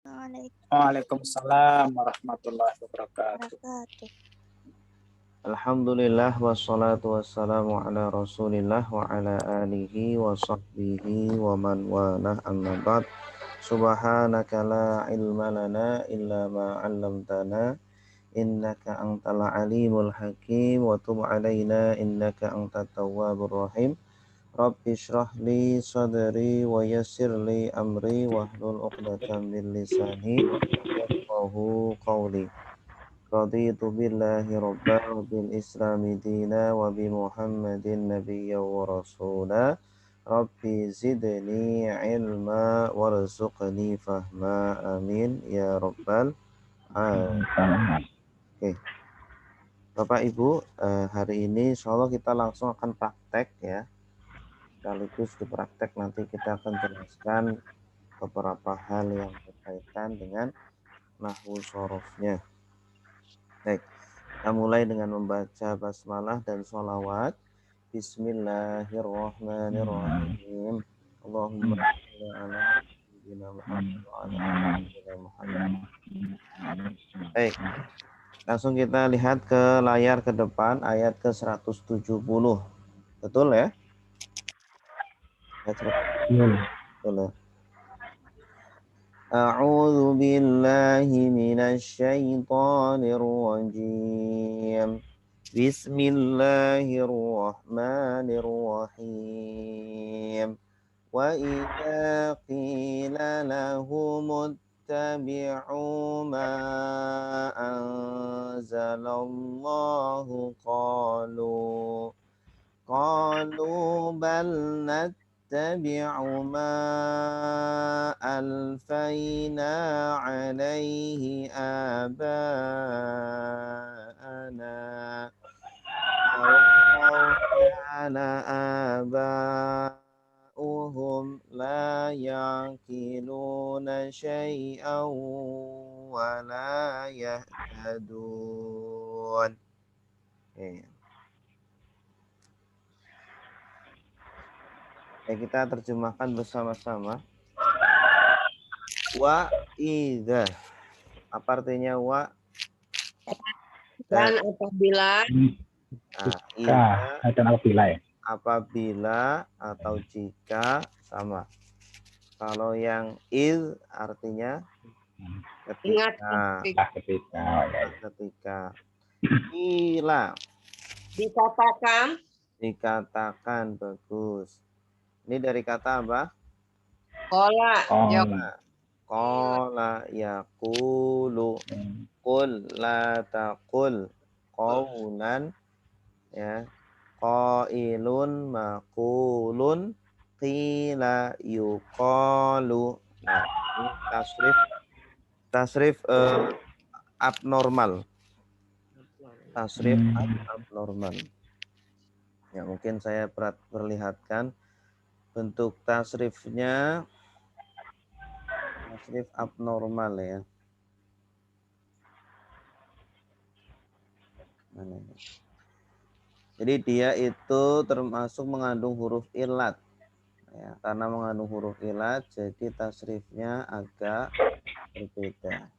Waalaikumsalam warahmatullahi wabarakatuh. Alhamdulillah wassalatu wassalamu ala Rasulillah wa ala alihi wa sahbihi wa man walah amma ba'd. Subhanaka la ilma lana illa ma 'allamtana innaka antal alimul hakim wa tub alaina innaka antat tawwabur rahim. Rabbi shrah li sadri wa yassir li amri wahlul 'uqdatam min lisani yafqahu qawli. Raditu billahi rabban wa bil islami dina wa bi muhammadin nabiyya wa rasula. Rabbi zidni ilma warzuqni fahma amin ya rabbal alamin. Oke. Bapak Ibu, hari ini insya Allah kita langsung akan praktek ya. Sekaligus di praktek nanti kita akan jelaskan beberapa hal yang berkaitan dengan nahwu sorofnya. Baik, kita mulai dengan membaca basmalah dan sholawat. Bismillahirrahmanirrahim. Allahumma sholli ala sayyidina Muhammad wa ala ali sayyidina Muhammad. Baik, langsung kita lihat ke layar ke depan ayat ke 170. Betul ya? Betul ya? A'udzu billahi minasy syaithanir rajim. Bismillahirrahmanirrahim. Wa idza qila lahum ittabi'u ma anzalallahu qalu bal nattabi'u ma alfayna 'alaihi aba'ana aw kana aba'uhum la ya'qiluna syai'an wa la yahtadun. Kita terjemahkan bersama-sama. Wa idza. Apa artinya wa? Dan apabila. Dan apabila ya. Apabila atau jika sama. Kalau yang iz artinya ketika. Ketika. Ila. Dikatakan bagus. Ini dari kata apa? Qala yaqulu qul la taqul qawlan ya qailun maqulun qila yuqalu. Nah, ini tasrif abnormal. Tasrif abnormal. Ya, mungkin saya perlihatkan bentuk tasrifnya. Tasrif abnormal ya. Jadi dia itu termasuk mengandung huruf ilat. Ya, karena mengandung huruf ilat, jadi tasrifnya agak berbeda.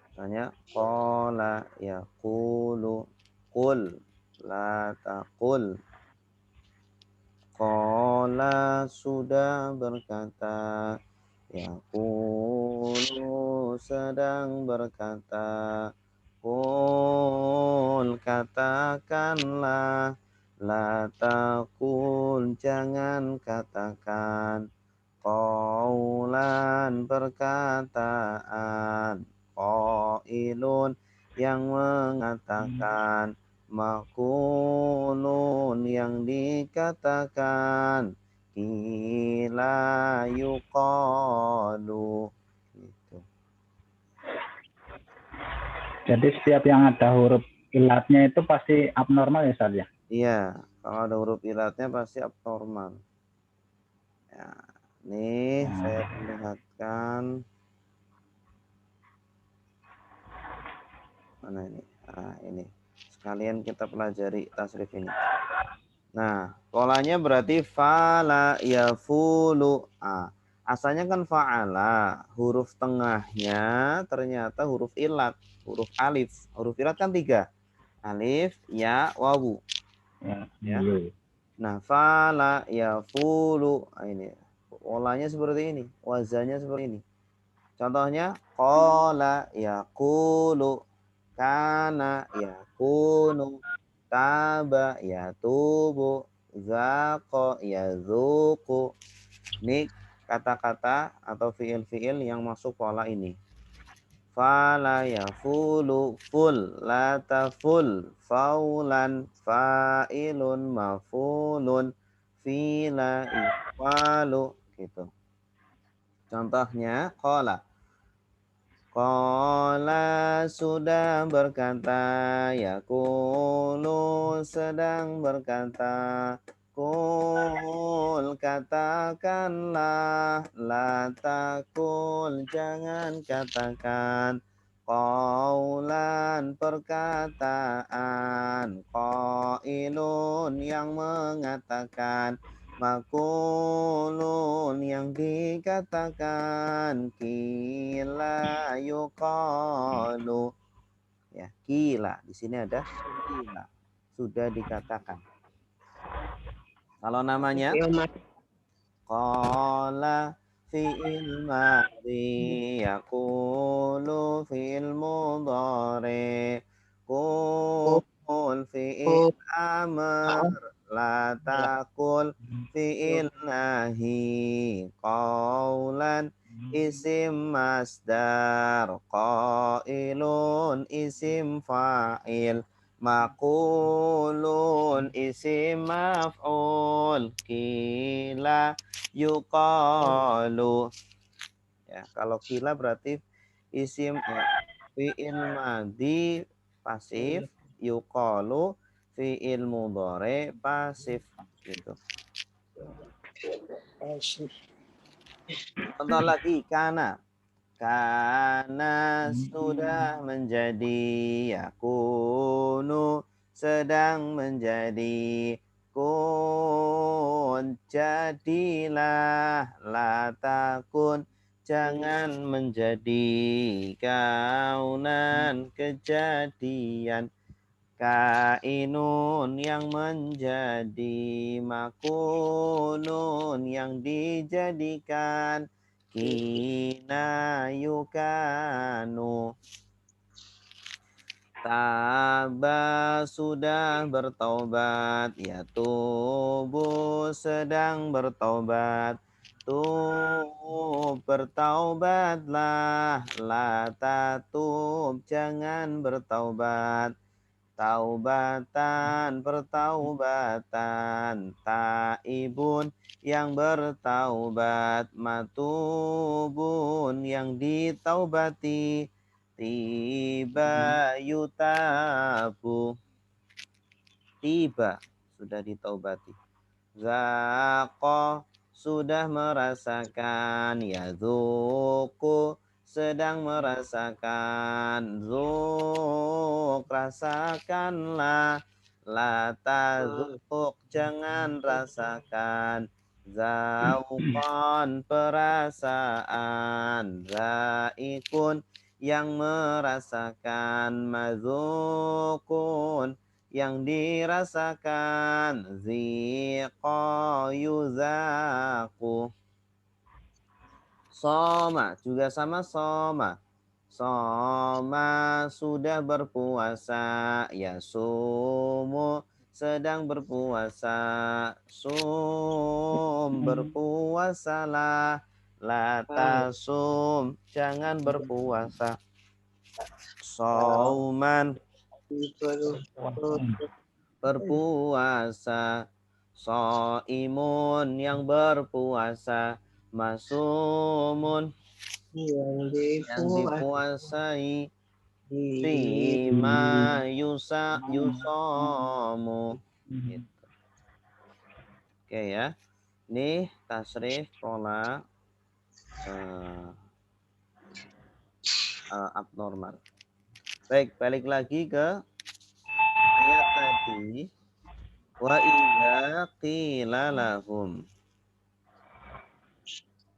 Misalnya qala yaqulu qul la taqul. Qala sudah berkata, yaqulu sedang berkata, qul katakanlah, la taqul jangan katakan, qaulan perkataan, qailun yang mengatakan, maqulun yang dikatakan, qila yuqalu. Gitu. Jadi setiap yang ada huruf ilatnya itu pasti abnormal ya Ustaz ya? Iya, kalau ada huruf ilatnya pasti abnormal. Ya, nih saya perlihatkan. Mana ini? Nah, ini. Sekalian kita pelajari tasrif ini. Nah, polanya berarti fala yafulu. Asalnya kan fa'ala, huruf tengahnya ternyata huruf ilat, huruf alif. Huruf ilat kan 3. Alif, ya, wawu. Ya. Ya. Iya. Nah, fala, ya, fulu. Nah, ini. Polanya seperti ini. Wazannya seperti ini. Contohnya, qala, ya, kulu. Kana, ya, kunu. Taba, ya, tubu. Zaqo, ya, zuku. Ini kata-kata atau fiil-fiil yang masuk pola ini. Fala ya fulu ful lata ful faulan fa'ilun mafulun fila ifalu gitu. Contohnya qala sudah berkata, yakulu sedang berkata, kul katakanlah, la takul jangan katakan, qaulan perkataan, qailun yang mengatakan, makulun yang dikatakan, kila yuqalu. Ya, kila. Di sini ada kila. Sudah dikatakan. Kalau namanya qala fi'il madhi, yaqulu fi'il mudhari, qul fi'il amr, la taqul fi'il nahi, qaulan isim masdar, qailun isim fa'il, maqulun isim maf'ul, kila yuqalu. Ya, kalau kila berarti isim fi'il madhi pasif, yuqalu fi'il mudhari pasif gitu. Contoh lagi kana. Kana sudah menjadi, yakunu sedang menjadi, kun jadilah, la takun jangan menjadi, kaunan kejadian, kainun yang menjadi, makunun yang dijadikan, kina yukanu. Taba sudah bertaubat, ya tubuh sedang bertaubat, tub bertaubatlah, la tatub jangan bertaubat, taubatan pertaubatan, taibun yang bertaubat, matubun yang ditaubati, tiba yutabu tiba sudah ditaubati, zaqo sudah merasakan, yazuku sedang merasakan, zuk rasakanlah, la tazuk jangan rasakan, zauqan perasaan, zaikun yang merasakan, mazukun yang dirasakan, ziqa yuzaku. Soma juga sama soma. Soma sudah berpuasa, ya sumu sedang berpuasa, sum berpuasalah, la tasum jangan berpuasa, sauman berpuasa, soimun yang berpuasa, masumun yang dipuasai, fima yusomu gitu. Oke ya, ini tasrif pola abnormal. Baik, balik lagi ke ayat tadi. Wa idza qila lahum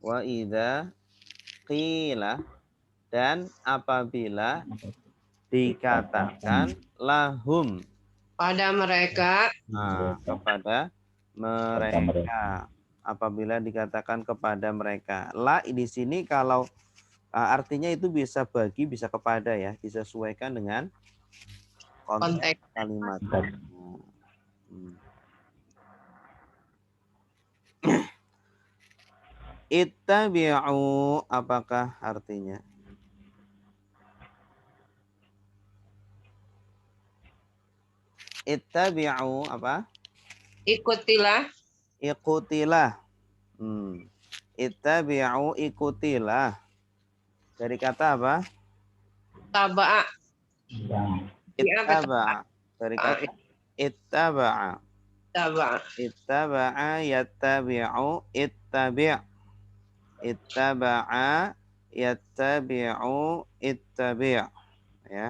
Wa idza qila, dan apabila dikatakan lahum, pada mereka kepada mereka, apabila dikatakan kepada mereka. La di sini kalau artinya itu bisa bagi, bisa kepada ya, disesuaikan dengan konteks konteks kalimat. Ittabi'u, apakah artinya? Ittabi'u apa? ikutilah Ikutilah. Ittabi'u, ikutilah. Dari kata apa? taba'a Ittaba'a. Dari kata ittaba'a. taba'a Ittaba'a yattabi'u, ittabi'. Ittaba'a yattabi'u, ittabi'. Ya.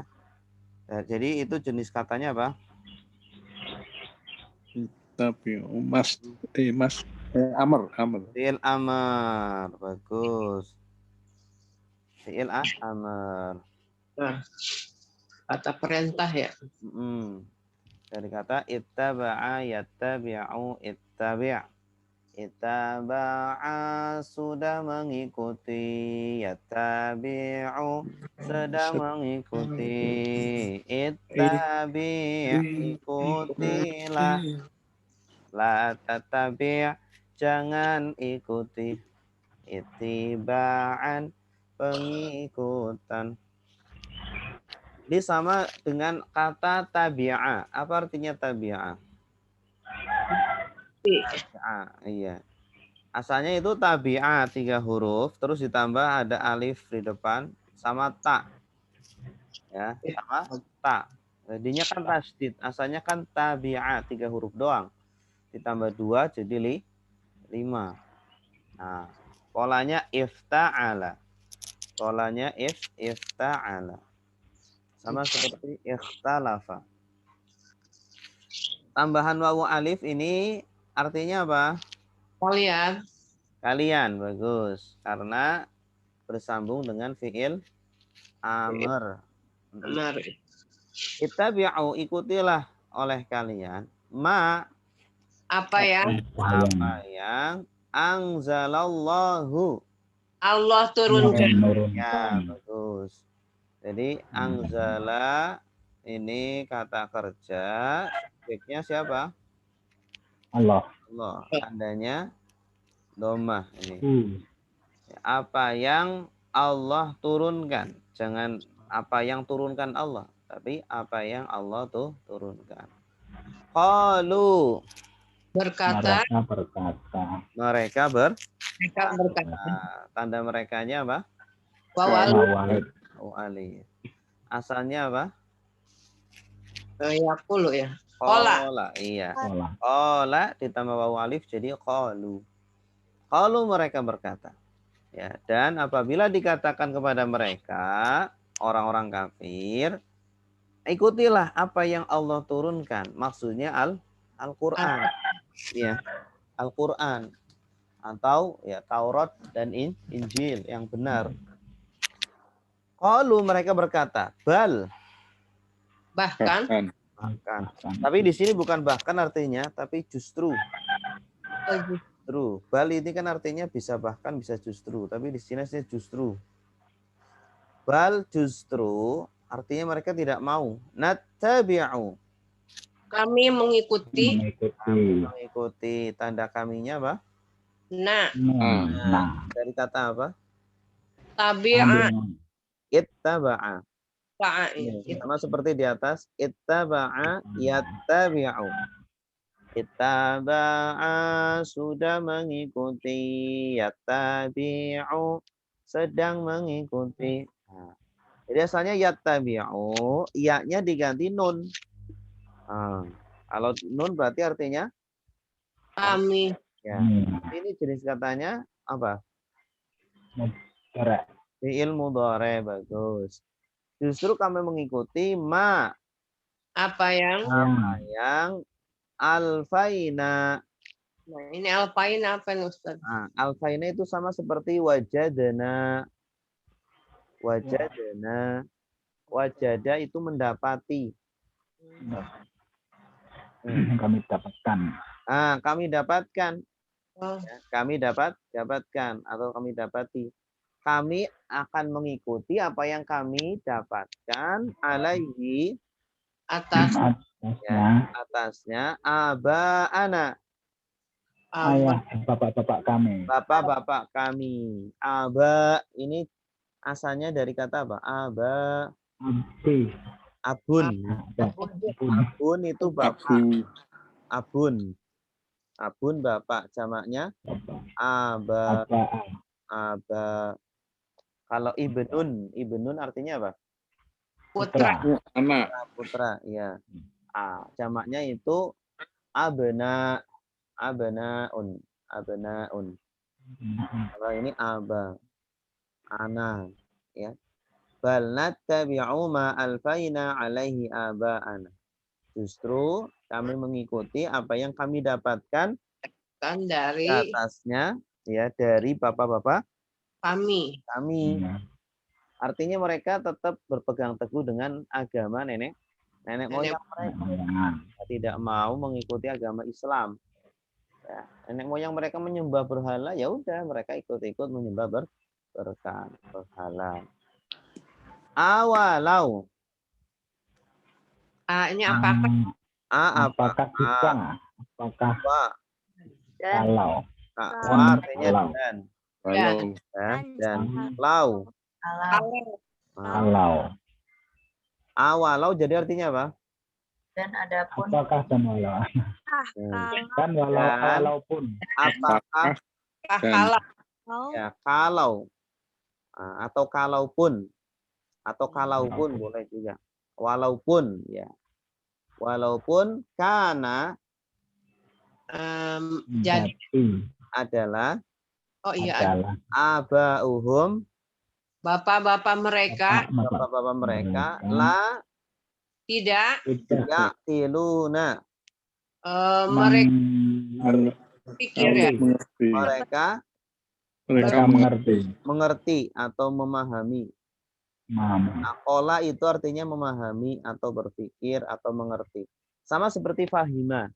Jadi itu jenis katanya apa? Tapi amr. Fi'il amr. Bagus. Fi'il amr. nah, kata perintah ya. Dari kata ittaba'a yattabi'u, ittabi'. Ittaba'a sudah mengikuti, yattabi'u sedang mengikuti, ittabi' ikutilah, la tattabi' jangan ikuti, ittiba'an pengikutan. Ini sama dengan kata tabi'a. Apa artinya tabi'a? Iya. Asalnya itu tabi'ah 3 huruf, terus ditambah ada alif di depan sama ta. Ya, sama ta. Jadinya kan tasdid. Asalnya kan tabi'ah 3 huruf doang. Ditambah 2 jadi 5. Nah, polanya ifta'ala. Polanya ifta'ala. Sama seperti ikhtalafa. Tambahan wawu alif ini artinya apa? Kalian, bagus. Karena bersambung dengan fi'il amr. Benar. Ittabi'u, ikutilah oleh kalian. Apa yang Anzalallahu. Allah turunkan. Ya, bagus. Jadi anzala ini kata kerja. Subjeknya siapa? Allah. Tandanya domah ini. Apa yang Allah turunkan. Jangan apa yang turunkan Allah, tapi apa yang Allah tuh turunkan. Qalu, Berkata. Mereka berkata. Tanda merekanya apa? Wawu alif. Asalnya apa? Yaqulu ya. Qala. Iya. Qala ditambah wawu alif jadi qalu. Qalu mereka berkata. Ya, dan apabila dikatakan kepada mereka orang-orang kafir, ikutilah apa yang Allah turunkan. Maksudnya Al-Qur'an. Ya, Al-Qur'an atau ya Taurat dan Injil yang benar. Qalu mereka berkata, bahkan. Tapi di sini bukan bahkan artinya, tapi justru. Bal ini kan artinya bisa bahkan, bisa justru. Tapi di sini justru. Bal justru artinya mereka tidak mau. Nattabi'u. Kami mengikuti. Tanda kaminya apa? Nah. Dari kata apa? Tabi'a. Ittaba'a. Sama seperti di atas. Ittaba'a yattabi'u. Ittaba'a sudah mengikuti, yattabi'u sedang mengikuti. Nah, jadi asalnya yattabi'u, iya-nya diganti nun. Kalau nun berarti artinya kami. Ya. Ini jenis katanya apa? Fi'il mudhari, bagus. Justru kami mengikuti apa yang alfaina Nah, ini alfain apa nih Ustaz? Nah, alfaina itu sama seperti wajadana. Wajadana. Wajada itu mendapati. Kami dapatkan. Kami dapatkan. Oh, Ya, kami dapatkan atau kami dapati. Kami akan mengikuti apa yang kami dapatkan alaihi atas ya, atasnya aba'ana. Ayah bapak-bapak kami. Bapak-bapak kami. Aba ini asalnya dari kata apa? Aba, Abdi. abun. Abun. Abun itu bapak. Abun. Abun bapak. Jamaknya aba. Apa? Aba. Kalau ibnun, ibnun artinya apa? putra. Putra, ya. Jamaknya itu abna, abnaun, abnaun. Kalau ini aba, ana, ya. Bal nattabi'u ma alfaina alaihi aba'ana. Justru kami mengikuti apa yang kami dapatkan Kan dari atasnya ya dari bapak-bapak kami. kami. Artinya mereka tetap berpegang teguh dengan agama nenek moyang mereka. Tidak mau mengikuti agama Islam. Ya, nenek moyang mereka menyembah berhala, ya udah mereka ikut-ikut menyembah berhala. Awalau. Ini apakah? Apakah kita? Apakah kalau? Artinya dan. Dan lau. Kalau. Awalau jadi artinya apa? Dan adapun Apakah dan walau? Kan walaupun. Apakah Kalau ya kalau atau kalaupun boleh juga. Walaupun ya. Walaupun karena jadi adalah adalah abauhum bapak-bapak mereka bapak-bapak mereka la tidak yaqiluna mereka pikir ya. mereka mengerti atau memahami. Akola itu artinya memahami atau berpikir atau mengerti. Sama seperti fahima.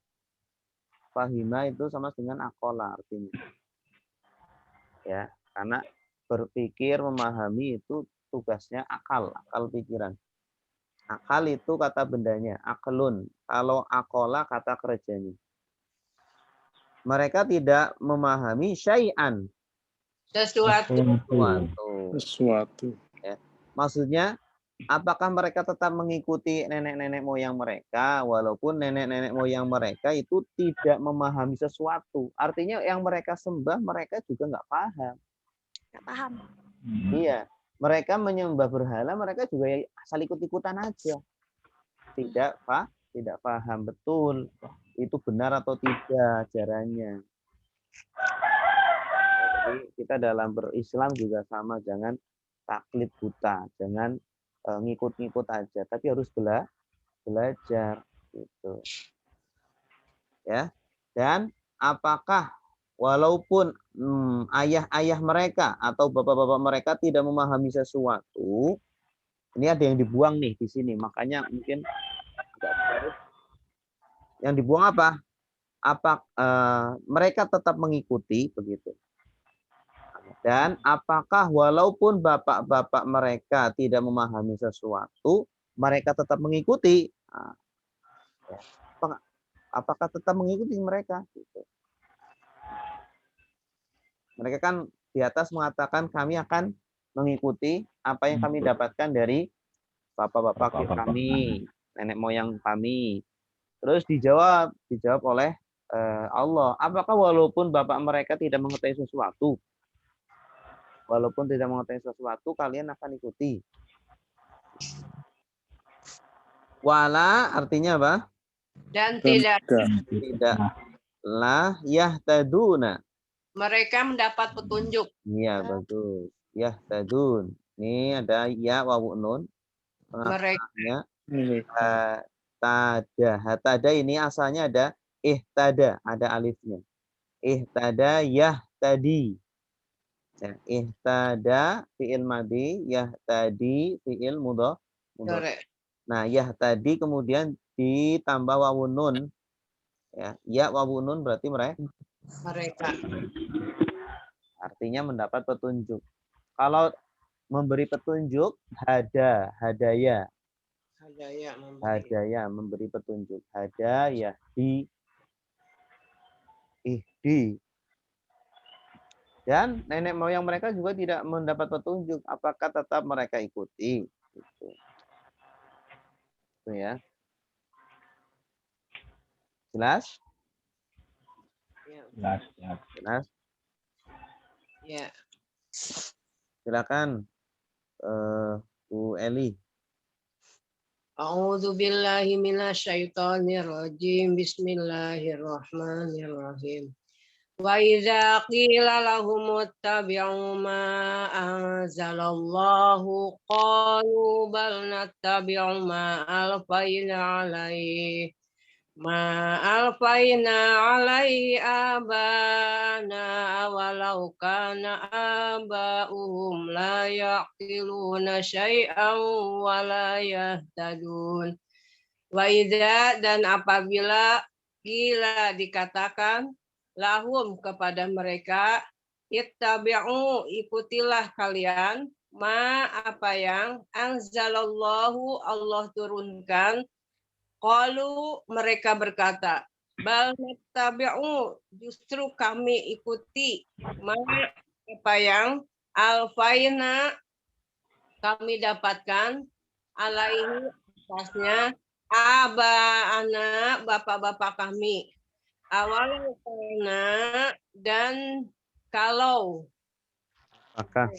Fahima itu sama dengan akola artinya. Ya, karena berpikir, memahami itu tugasnya akal pikiran. Akal itu kata bendanya, aklun. Kalau akola kata kerjanya. Mereka tidak memahami syai'an. Sesuatu. Ya. Maksudnya, apakah mereka tetap mengikuti nenek-nenek moyang mereka, walaupun nenek-nenek moyang mereka itu tidak memahami sesuatu. Artinya yang mereka sembah, mereka juga nggak paham. nggak paham. Iya. Mereka menyembah berhala, mereka juga asal ikut-ikutan aja. Tidak paham betul itu benar atau tidak ajarannya. Jadi kita dalam berislam juga sama, jangan taklid buta, jangan ngikut-ngikut aja, tapi harus belajar gitu. Ya. Dan apakah walaupun ayah-ayah mereka atau bapak-bapak mereka tidak memahami sesuatu, ini ada yang dibuang nih di sini, makanya mungkin agak sulit. Yang dibuang apa? Mereka tetap mengikuti begitu. Dan apakah walaupun bapak-bapak mereka tidak memahami sesuatu, mereka tetap mengikuti? Apakah tetap mengikuti mereka? Gitu. Mereka kan di atas mengatakan kami akan mengikuti apa yang kami dapatkan dari bapak-bapak kami, nenek moyang kami. Terus dijawab oleh Allah. Apakah walaupun bapak mereka tidak mengetahui sesuatu, kalian akan ikuti? Wala artinya apa? Dan tidak lah yahtaduna. mereka mendapat petunjuk. Iya, bagus. Yahtadun. Ini ada ya wawu nun. Tengah-tengahnya tada. Tada ini asalnya ada ihtada, ada alifnya. Ihtada yahtadi. Ya, ihtada fi'il madi, yahtadi fi'il mudhari. Correct. Nah, yahtadi kemudian ditambah wawun nun. Ya wawun nun berarti Mereka. artinya mendapat petunjuk. Kalau memberi petunjuk, hadaya. Hadaya memberi. Hadaya memberi petunjuk. Hadaya ihdi. Dan nenek moyang mereka juga tidak mendapat petunjuk. Apakah tetap mereka ikuti? Gitu. Itu ya. Jelas? Ya. Jelas, jelas. Jelas? Ya. Silakan Bu Eli. A'udzu billahi minasyaitonir rajim. Bismillahirrahmanirrahim. Wa idza qila lahum ittabi'u ma anzalallahu qalu bal nattabi'u ma alfayna alaihi abana walau kana aba'uhum la yaqiluna syai'an wa la yahtadun. Wa idza dan apabila qila dikatakan lahum kepada mereka, ittabi'u ikutilah kalian ma apa yang anzalallahu Allah turunkan. Qalu mereka berkata, bal nattabi'u justru kami ikuti ma apa yang alfaina kami dapatkan alaihi atasnya anak bapak-bapak kami. Awal karena dan kalau Apakah?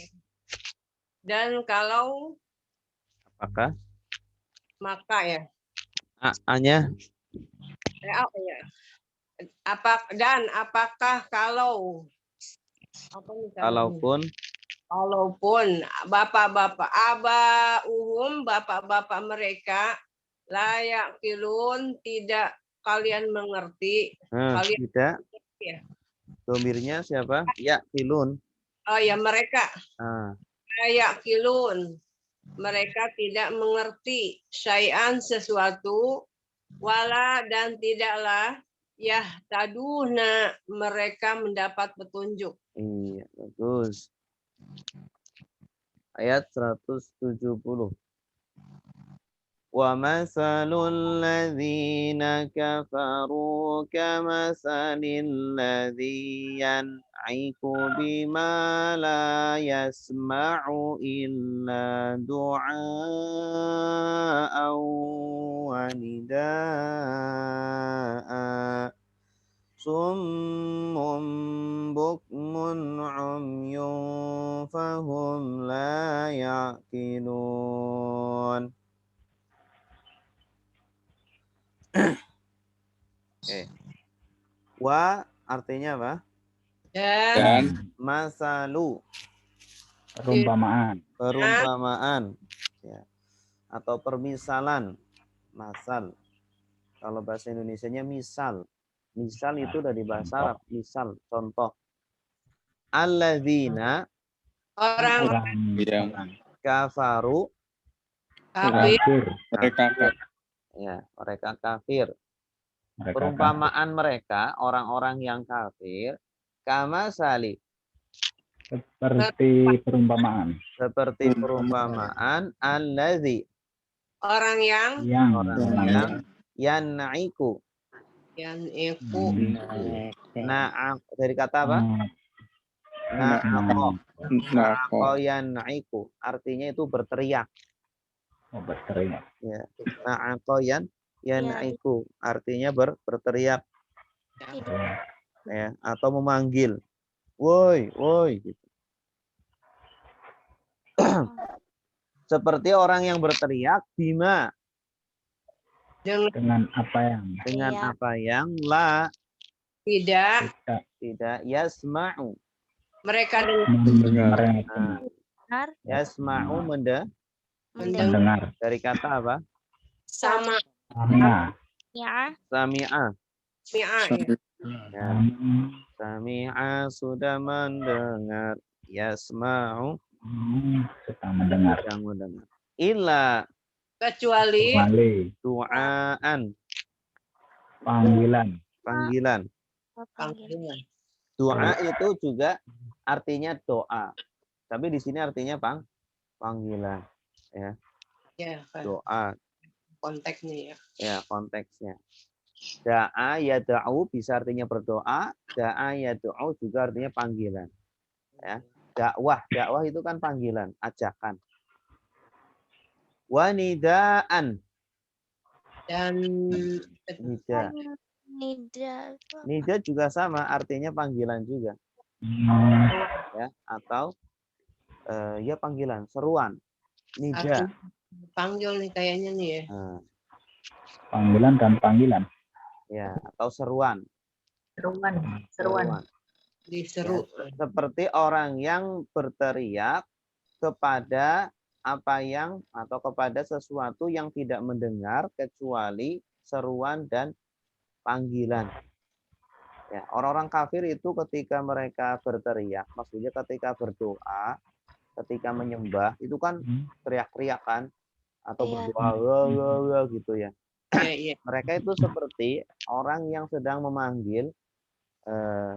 maka ya A-nya apa ya apakah kalau apa nih kalaupun bapak-bapak bapak-bapak mereka layak kilun tidak kalian mengerti. Kalian tidak. ya. Domirnya siapa? Ya, kilun. Oh ya mereka. Layak kilun. Mereka tidak mengerti syai'an sesuatu wala dan tidaklah yahtaduna mereka mendapat petunjuk. Iya, bagus. Ayat 170. Wa masalul ladzina kafaru kamasalil ladzi yan'iku bima la yasma'u illa du'a'an wa nidaa'a summun bukmun umyun fahum la ya'qilun. Wa artinya apa? Dan masalu perumpamaan ya. Atau permisalan masal. Kalau bahasa Indonesianya misal itu dari bahasa Arab, misal, contoh. Alladzina orang yang kafaru kafir ya, mereka kafir. Perumpamaan mereka orang-orang yang kafir kama sali seperti perumpamaan alladzi orang yang yan'iku dari kata apa? Na'aqo yan'iku artinya itu berteriak. Ya. Na'aqo yan'iku artinya berteriak. Ya, atau memanggil. Woi, gitu. Seperti orang yang berteriak bima dengan apa yang la tidak yasma'u mereka mendengar. Yasma'u mendengar. Dari kata apa? Sami'a. Sami'a. Ya. Sami'a sudah mendengar. Yasma'u Sedang mendengar. sedang mendengar. Illa kecuali Kecuali du'aan panggilan. panggilan. panggilan. Doa itu juga artinya doa. Tapi di sini artinya panggilan. Ya, Ya, kan doa. konteksnya ya. Ya, konteksnya. Da'a yada'u bisa artinya berdoa. Da'a yada'u juga artinya panggilan. Ya. Dakwah itu kan panggilan, ajakan. Wanidaan. Dan Nida. Nida juga sama, artinya panggilan juga. Ya, atau ya panggilan, seruan. Nida. artinya panggil nih kayaknya nih ya. Nah, Panggilan dan panggilan. ya, atau seruan. Seruan. Diseru. Seperti orang yang berteriak kepada apa yang atau kepada sesuatu yang tidak mendengar kecuali seruan dan panggilan. Ya, orang-orang kafir itu ketika mereka berteriak, maksudnya ketika berdoa, ketika menyembah, itu kan teriak-teriak kan atau berdoa wah, gitu ya. Iya, iya. Mereka itu seperti orang yang sedang memanggil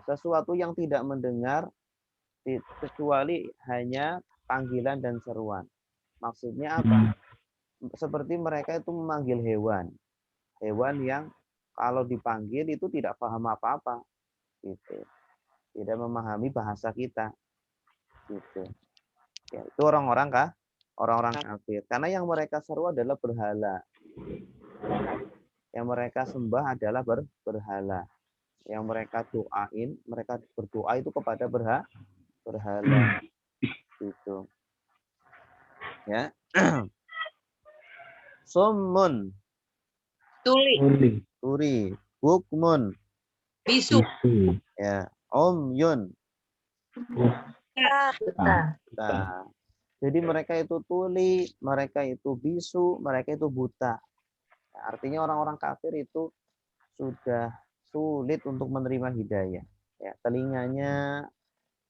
sesuatu yang tidak mendengar kecuali hanya panggilan dan seruan. Maksudnya apa? Seperti mereka itu memanggil hewan. Hewan yang kalau dipanggil itu tidak paham apa-apa. Gitu. Tidak memahami bahasa kita. Gitu. Ya, itu orang-orang kafir. Karena yang mereka seru adalah berhala. Yang mereka sembah adalah berhala. Yang mereka doain, mereka berdoa itu kepada berhala. Gitu. Ya. Summun. Turi. Bukmun. Bisu. Ya. Omyun. Nah, jadi mereka itu tuli, mereka itu bisu, mereka itu buta. Nah, artinya orang-orang kafir itu sudah sulit untuk menerima hidayah. Ya, telinganya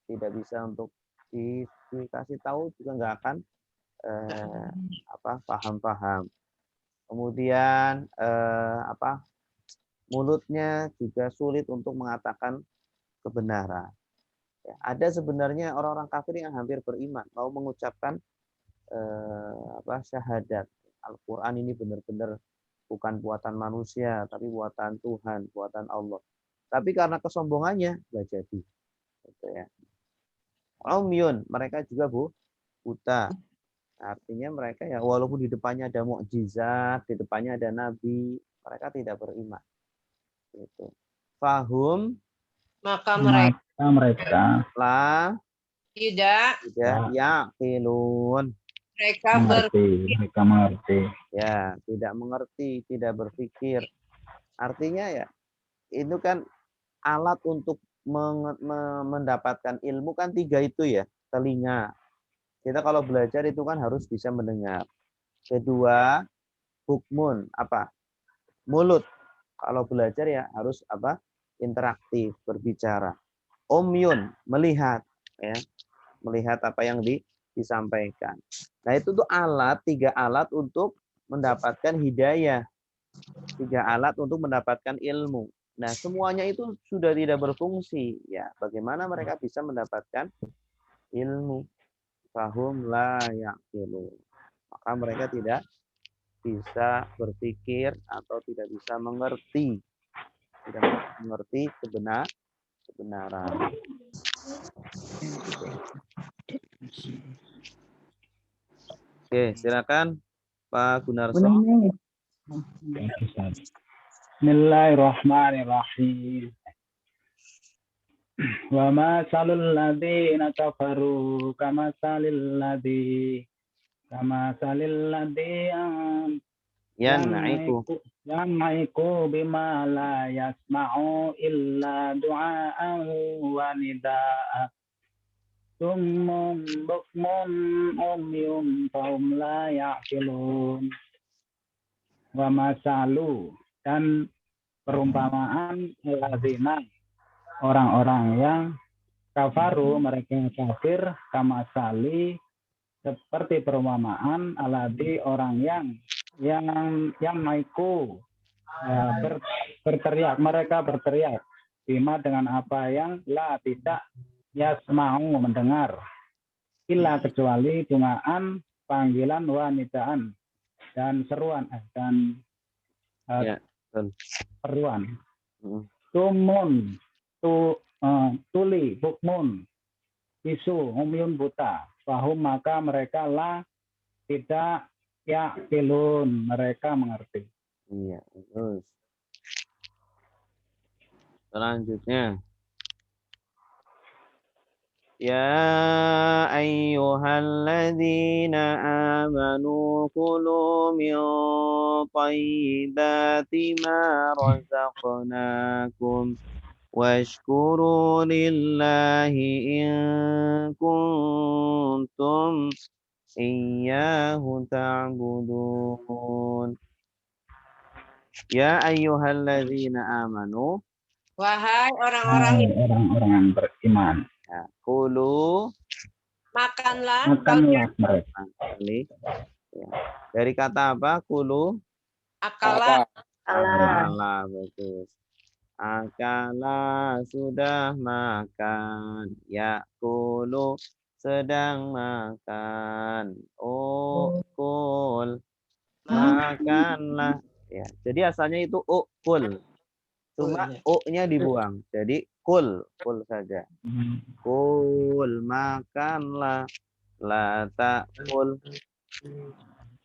tidak bisa untuk dikasih tahu juga nggak akan paham-paham. Kemudian mulutnya juga sulit untuk mengatakan kebenaran. Ya, ada sebenarnya orang-orang kafir yang hampir beriman, mau mengucapkan syahadat. Al-Quran ini benar-benar bukan buatan manusia, tapi buatan Tuhan, buatan Allah. Tapi karena kesombongannya, nggak jadi. Gitu ya. Umyun, mereka juga buta. Artinya mereka ya walaupun di depannya ada mukjizat, di depannya ada nabi, mereka tidak beriman. Gitu. Fahum, Maka mereka tidak yaqilun. mereka mengerti. Ya, tidak mengerti, tidak berpikir. Artinya ya, itu kan alat untuk mendapatkan ilmu kan 3 itu ya, telinga. Kita kalau belajar itu kan harus bisa mendengar. Kedua, hukmun, mulut. Kalau belajar ya harus interaktif, berbicara. Omyun, melihat, ya, melihat apa yang disampaikan. Nah itu tuh 3 alat untuk mendapatkan hidayah. 3 alat untuk mendapatkan ilmu. Nah semuanya itu sudah tidak berfungsi. Ya, bagaimana mereka bisa mendapatkan ilmu? Fahum la yaqilu. Maka mereka tidak bisa berpikir atau tidak bisa mengerti. Tidak mengerti kebenaran. Oke, silakan Pak Gunarso. Bismillahirrahmanirrahim. Wa masalul ladzina kafaru kama salil ladzi yanaiku bima la yasma'u illa du'aan wa nida'a. Summun bukmun umyun fahum la ya'qilun. Wa masalu, dan perumpamaan alladzina, orang-orang yang kafaru, mereka kafir, kama sali, seperti perumpamaan aladi, orang yang maiku, berteriak, mereka berteriak bima, dengan apa yang la tidak yasma'u, mendengar, illa, kecuali dungaan, panggilan, wanidaan, dan seruan, dan Ya, betul. seruan. Mm. Tumun, tuli, bukmun, isu, umyun, buta, fahum, maka mereka la tidak ya'qilun, mereka mengerti. Iya, terus. Selanjutnya. Ya ayyuhalladzina amanu kulu min thayyibati ma razaqnakum washkuru lillahi in kuntum iyyahu ta'budun. Ya ayyuhalladzina amanu, Wahai orang-orang yang Orang-orang yang beriman, ya, kulu makanlah makanlah mereka. kali. Ya. Dari kata apa? Kulu. akalah Allah. Akala, bagus. Akala, sudah makan. Ya, kulu, sedang makan. Ukul, makanlah. Ya, jadi asalnya itu ukul. Cuma u-nya dibuang. Jadi kul saja. Kul, makanlah. La ta'kul.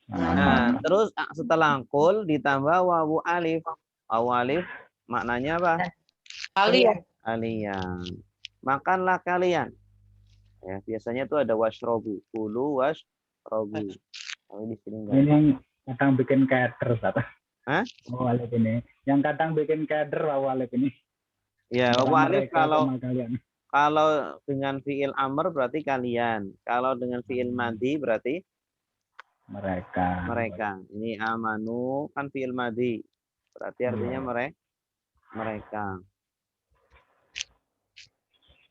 Nah, terus setelah kul ditambah wawu alif. Wawu alif maknanya apa? kalian. Kalian. Makanlah kalian. Ya, biasanya itu ada washrobu. Kulu washrobu. Kalau di sini enggak. Ini yang kadang bikin keder, kata. Hah? Walif ini. Yang kadang bikin keder, walif ini. Ya, Antara wawu alif mereka kalau sama kalian. dengan fiil amr berarti kalian. Kalau dengan fiil madi berarti Mereka. Ini amanu kan fiil madi. Berarti artinya mereka.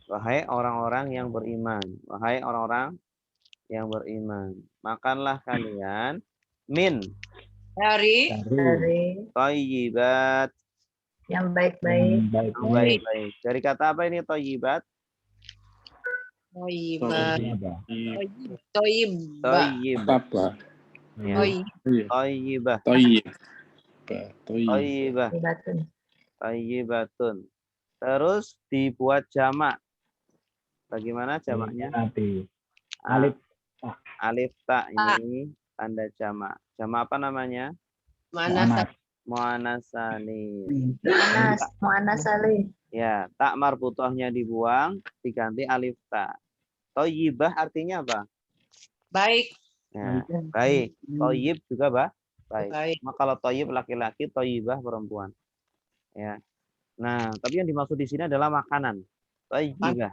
Wahai orang-orang yang beriman. Wahai orang-orang yang beriman. Makanlah kalian min Dari Dari thayyibat. yang baik-baik. baik-baik. Baik-baik. Dari kata apa ini thayyibat? Toiba. Apa? Toiba. Thayyib. apa? Ya. Toiba. Thayyibah. Toyib. Thayyibah. Ibatun. Thayyibatun. Terus dibuat jamak. Bagaimana jamaknya? Nanti. Ah, Alif. alif ta ini tanda jamak. Jamak apa namanya? Mana Mu'annas. Mu'annas salim. Mu'annas salih. Ya, tak marbutohnya dibuang, diganti alif ta. Thayyibah artinya apa? baik. Ya, baik. Thayyib juga baik. Baik. Maka kalau thayyib laki-laki, thayyibah perempuan. Ya. Nah, tapi yang dimaksud di sini adalah makanan. Thayyibah.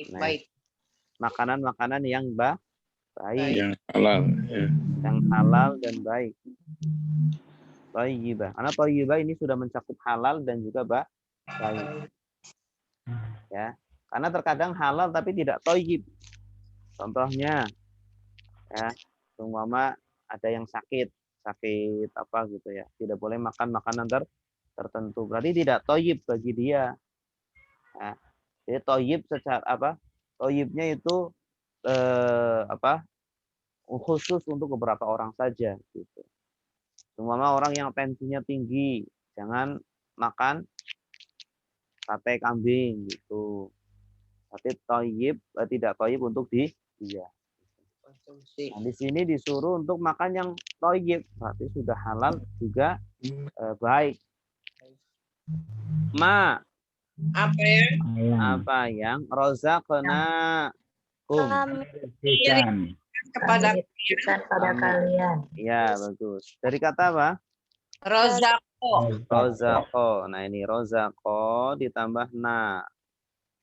Nah, Baik. makanan-makanan yang baik, Yang halal. Ya. yang halal dan baik. Thayyibah. Karena thayyibah ini sudah mencakup halal dan juga baik. Ya. Karena terkadang halal tapi tidak thayyib. Contohnya ya, umpama ada yang sakit apa gitu ya. Tidak boleh makan makanan tertentu. Berarti tidak thayyib bagi dia. Ya. Jadi thayyib secara apa? Thayyibnya itu khusus untuk beberapa orang saja gitu. Umpama orang yang tensinya tinggi, jangan makan sate kambing gitu. Tapi thayyib tidak thayyib untuk dia. Nah, di sini disuruh untuk makan yang thayyib, berarti sudah halal juga baik. Apa yang razaqnakum. Ikan. Kepada Berikan pada kalian. Ya, bagus. Dari kata apa? Rozako. Rozako. Nah, ini rozako ditambah na.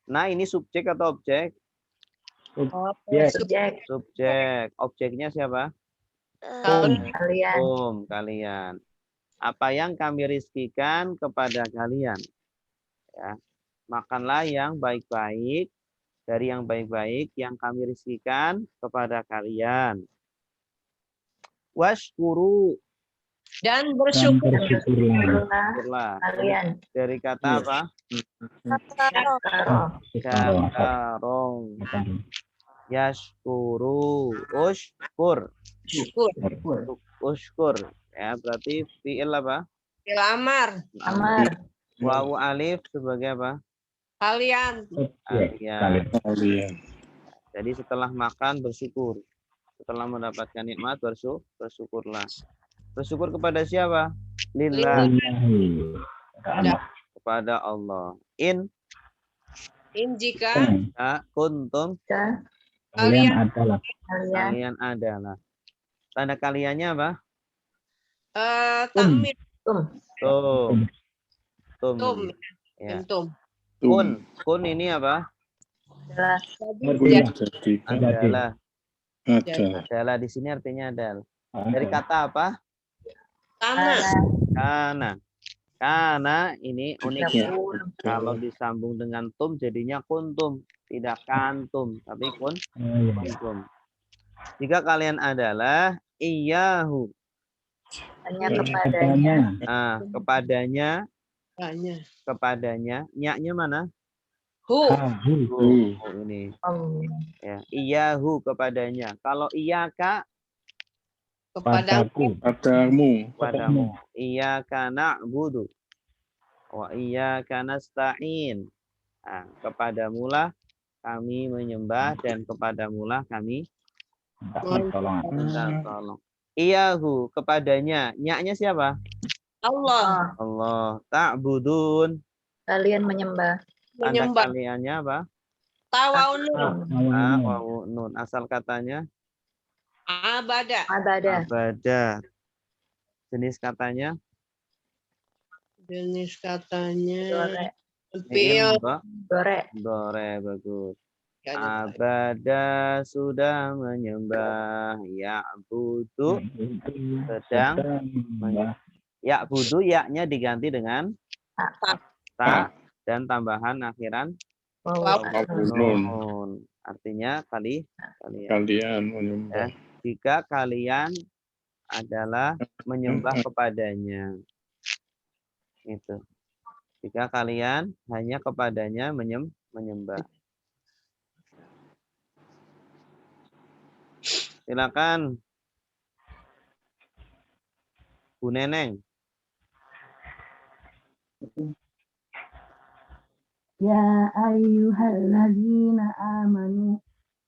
Nah, ini subjek atau objek? Yes. Subjek Subjek. Objeknya siapa? kalian. Kalian. apa yang kami rizkikan kepada kalian. Ya. Makanlah yang baik-baik dari yang baik-baik yang kami rizkikan kepada kalian. Washkuru. Dan Dan bersyukur. bersyukurlah. Syukurlah. Kalian. Dari kata apa? Syakaro. Syakarong. Yashkuru. Ushkur. Syukur. Ushkur. Ya, berarti fi'il apa? Fil amar. Amar. Wawu alif sebagai apa? Kalian. Kalian. Kalian. Jadi setelah makan bersyukur. Setelah mendapatkan nikmat bersyukurlah. Bersyukur kepada siapa? Lillah. Kepada Allah. In Jika kuntum Kalian adalah. kalian adalah. Tanda kaliannya apa? tamir. Tum. Tum. Ya. Tum. Kun ini apa? Adalah. Adalah di sini artinya adalah. Dari kata apa? Karena ini uniknya. Kalau disambung dengan tum jadinya kuntum, tidak kantum, tapi kuntum. Jika kalian adalah iyahu. Hanya kepadanya. Kepadanya. Nya mana? Hu. Ini. Ya, iyahu kepadanya. Kalau iyaka Kepadaku. padamu. Iyyaka na'budu wa iyyaka nasta'in. Nah, kepadamulah kami menyembah dan kepadamulah kami minta tolong. Iyahu kepadanya. Nya-nya siapa? Allah. Allah. Ta'budun. Kalian menyembah. Tanda kaliannya apa? Tawawun. Nun. Asal katanya Abada. abada. Jenis katanya Fi'il. Dore. Bagus. Abada sudah menyembah. Ya'budu sedang menyembah. Ya'budu ya-nya diganti dengan ta dan tambahan akhiran nun. Artinya kalian menyembah. Jika kalian adalah menyembah kepadanya. Itu. Jika kalian hanya kepadanya menyembah. Silakan Bu Neneng. Ya ayyuhalladzina amanu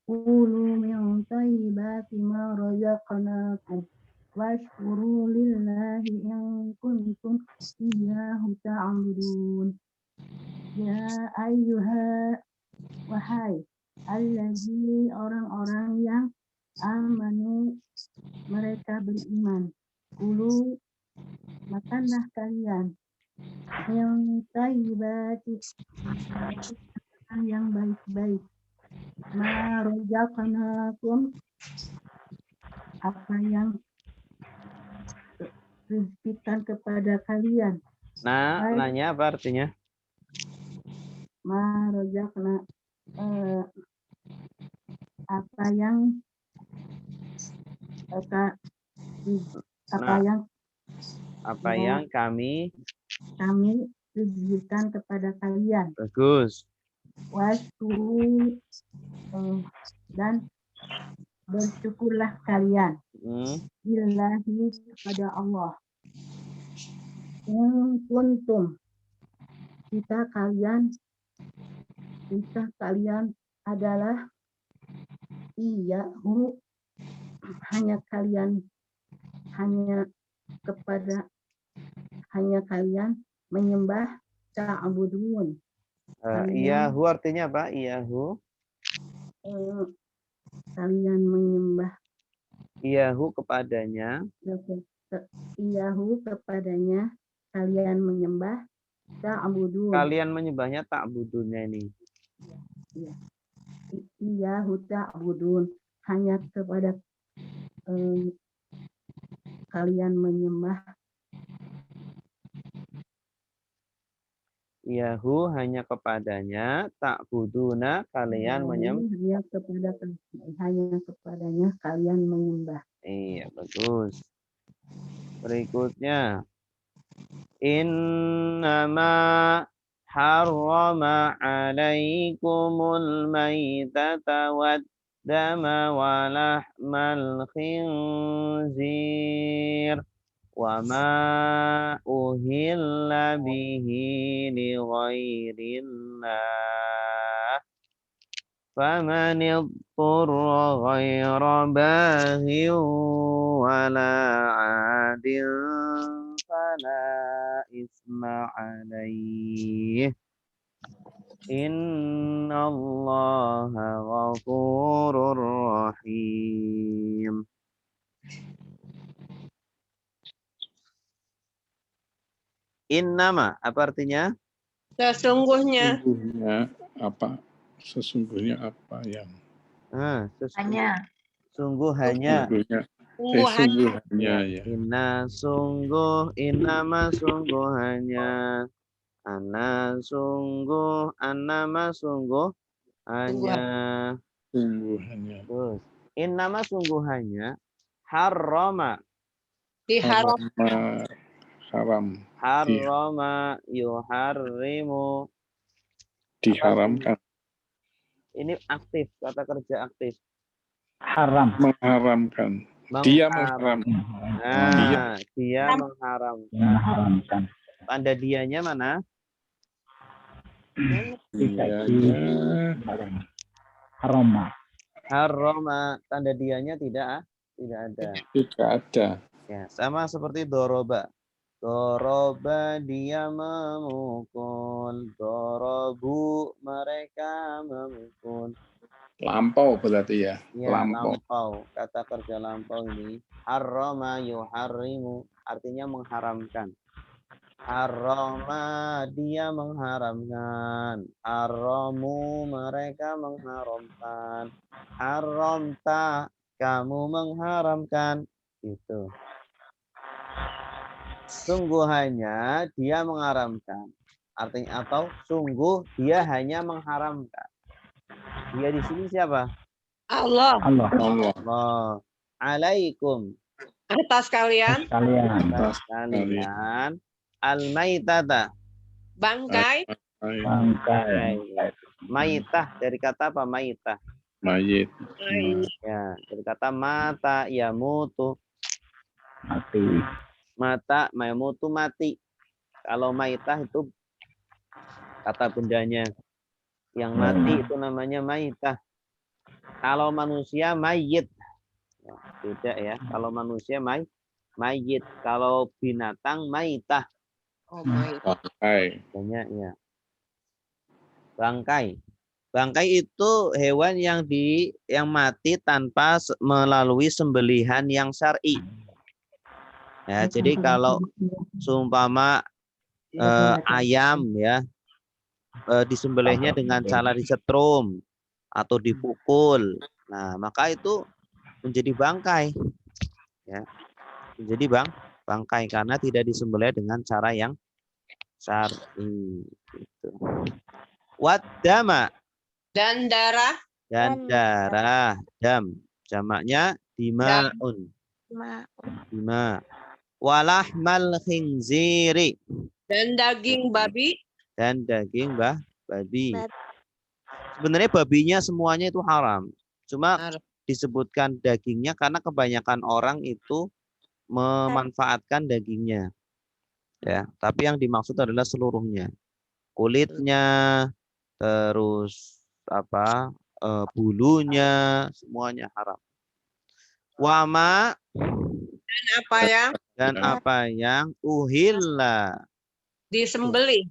qulu min thayyibati ma razaqnakum washkuru lillahi in kuntum iyyahu ta'budun. Ya wahai allazi orang-orang yang amanu mereka beriman. Qulu makanlah kalian yang thayyibati yang baik-baik ma razaqnakum apa yang rizkikan kepada kalian. Nah, nanya apa artinya? Ma razaqna apa yang kami rizkikan kepada kalian. Bagus. Washkuru dan bersyukurlah kalian lillahi kepada Allah. In kuntum jika kalian adalah iyahu hanya kalian menyembah ta'budun. Iyahu artinya apa? Iyahu kalian menyembah. Iyahu kepadanya. Iyahu kepadanya kalian menyembah ta'budun. Kalian menyembahnya ta'budunnya ini. Iya. Iyahu ta'budun hanya kepada kalian menyembah Iyahu hanya kepadanya, ta'buduna kalian hanya kepadanya kalian menyembah. Iya, bagus. Berikutnya. Innama harrama alaikumul maitata wad dama wa lahmal khinzir wa ma uhilla bihi li ghairillah faman itturra ghaira baghin wala adin fala isma alaih innallaha ghafurur rahim. Innama apa artinya? Sesungguhnya. Sesungguhnya apa yang? Hanya. Sungguh hanya. Sungguhnya ya. Innama sungguh hanya. Annama sungguh hanya. Terus. Innama sungguh hanya. Harrama. Harrama yuharrimu. Diharamkan. Ini aktif, kata kerja aktif. Haram. Mengharamkan. Dia mengharamkan. Nah, dia mengharamkan. Tanda dianya mana? Harrama. Tanda dianya tidak ada. Tidak ada. Ya, sama seperti doroba. Doroba dia memukul. Dorobu mereka memukul. Lampau berarti ya. Ya, lampau. Kata kerja lampau ini. Harrama yuharrimu. Artinya mengharamkan. Harrama dia mengharamkan. Harramu mereka mengharamkan. Haramta kamu mengharamkan. Itu. Sungguh hanya dia mengharamkan. Artinya atau sungguh dia hanya mengharamkan. Dia di sini siapa? Allah. Alaikum. Atas kalian. Al-maitata. Bangkai. Maitah dari kata apa? Maitah. Mayit. Ya, dari kata mata ya mutu. Mati. Mata mamutu mati. Kalau maitah itu kata bendanya. Yang mati itu namanya maitah. Kalau manusia mayit. Ya, beda ya. Kalau manusia mayit. Kalau binatang maitah. Bangkai. Banyak ya. Bangkai. Bangkai itu hewan yang mati tanpa melalui sembelihan yang syar'i. Ya, jadi kalau seumpama ayam ya disembelihnya dengan cara disetrum atau dipukul, nah maka itu menjadi bangkai, ya menjadi bangkai karena tidak disembelih dengan cara yang syar'i. Gitu. Waddama Dan darah. Dam jamaknya dimaun. Dima. Walahmal khinziri. Dan daging babi. Babi. Sebenarnya babinya semuanya itu haram. Cuma disebutkan dagingnya karena kebanyakan orang itu memanfaatkan dagingnya. Ya, tapi yang dimaksud adalah seluruhnya. Kulitnya, terus bulunya, semuanya haram. Wama dan apa yang uhilla disembelih.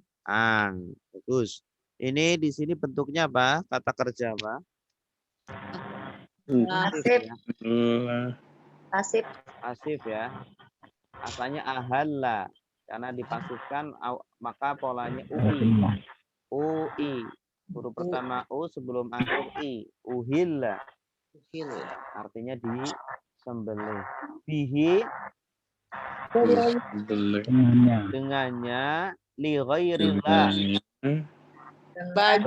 Bagus. Ini di sini bentuknya apa? Kata kerja apa? Pasif ya. Asalnya ahalla karena dipasifkan maka polanya ui. Huruf pertama u sebelum akhir i. Uhilla. Artinya disembelih. Bihi dengannya li ghairillah Bagi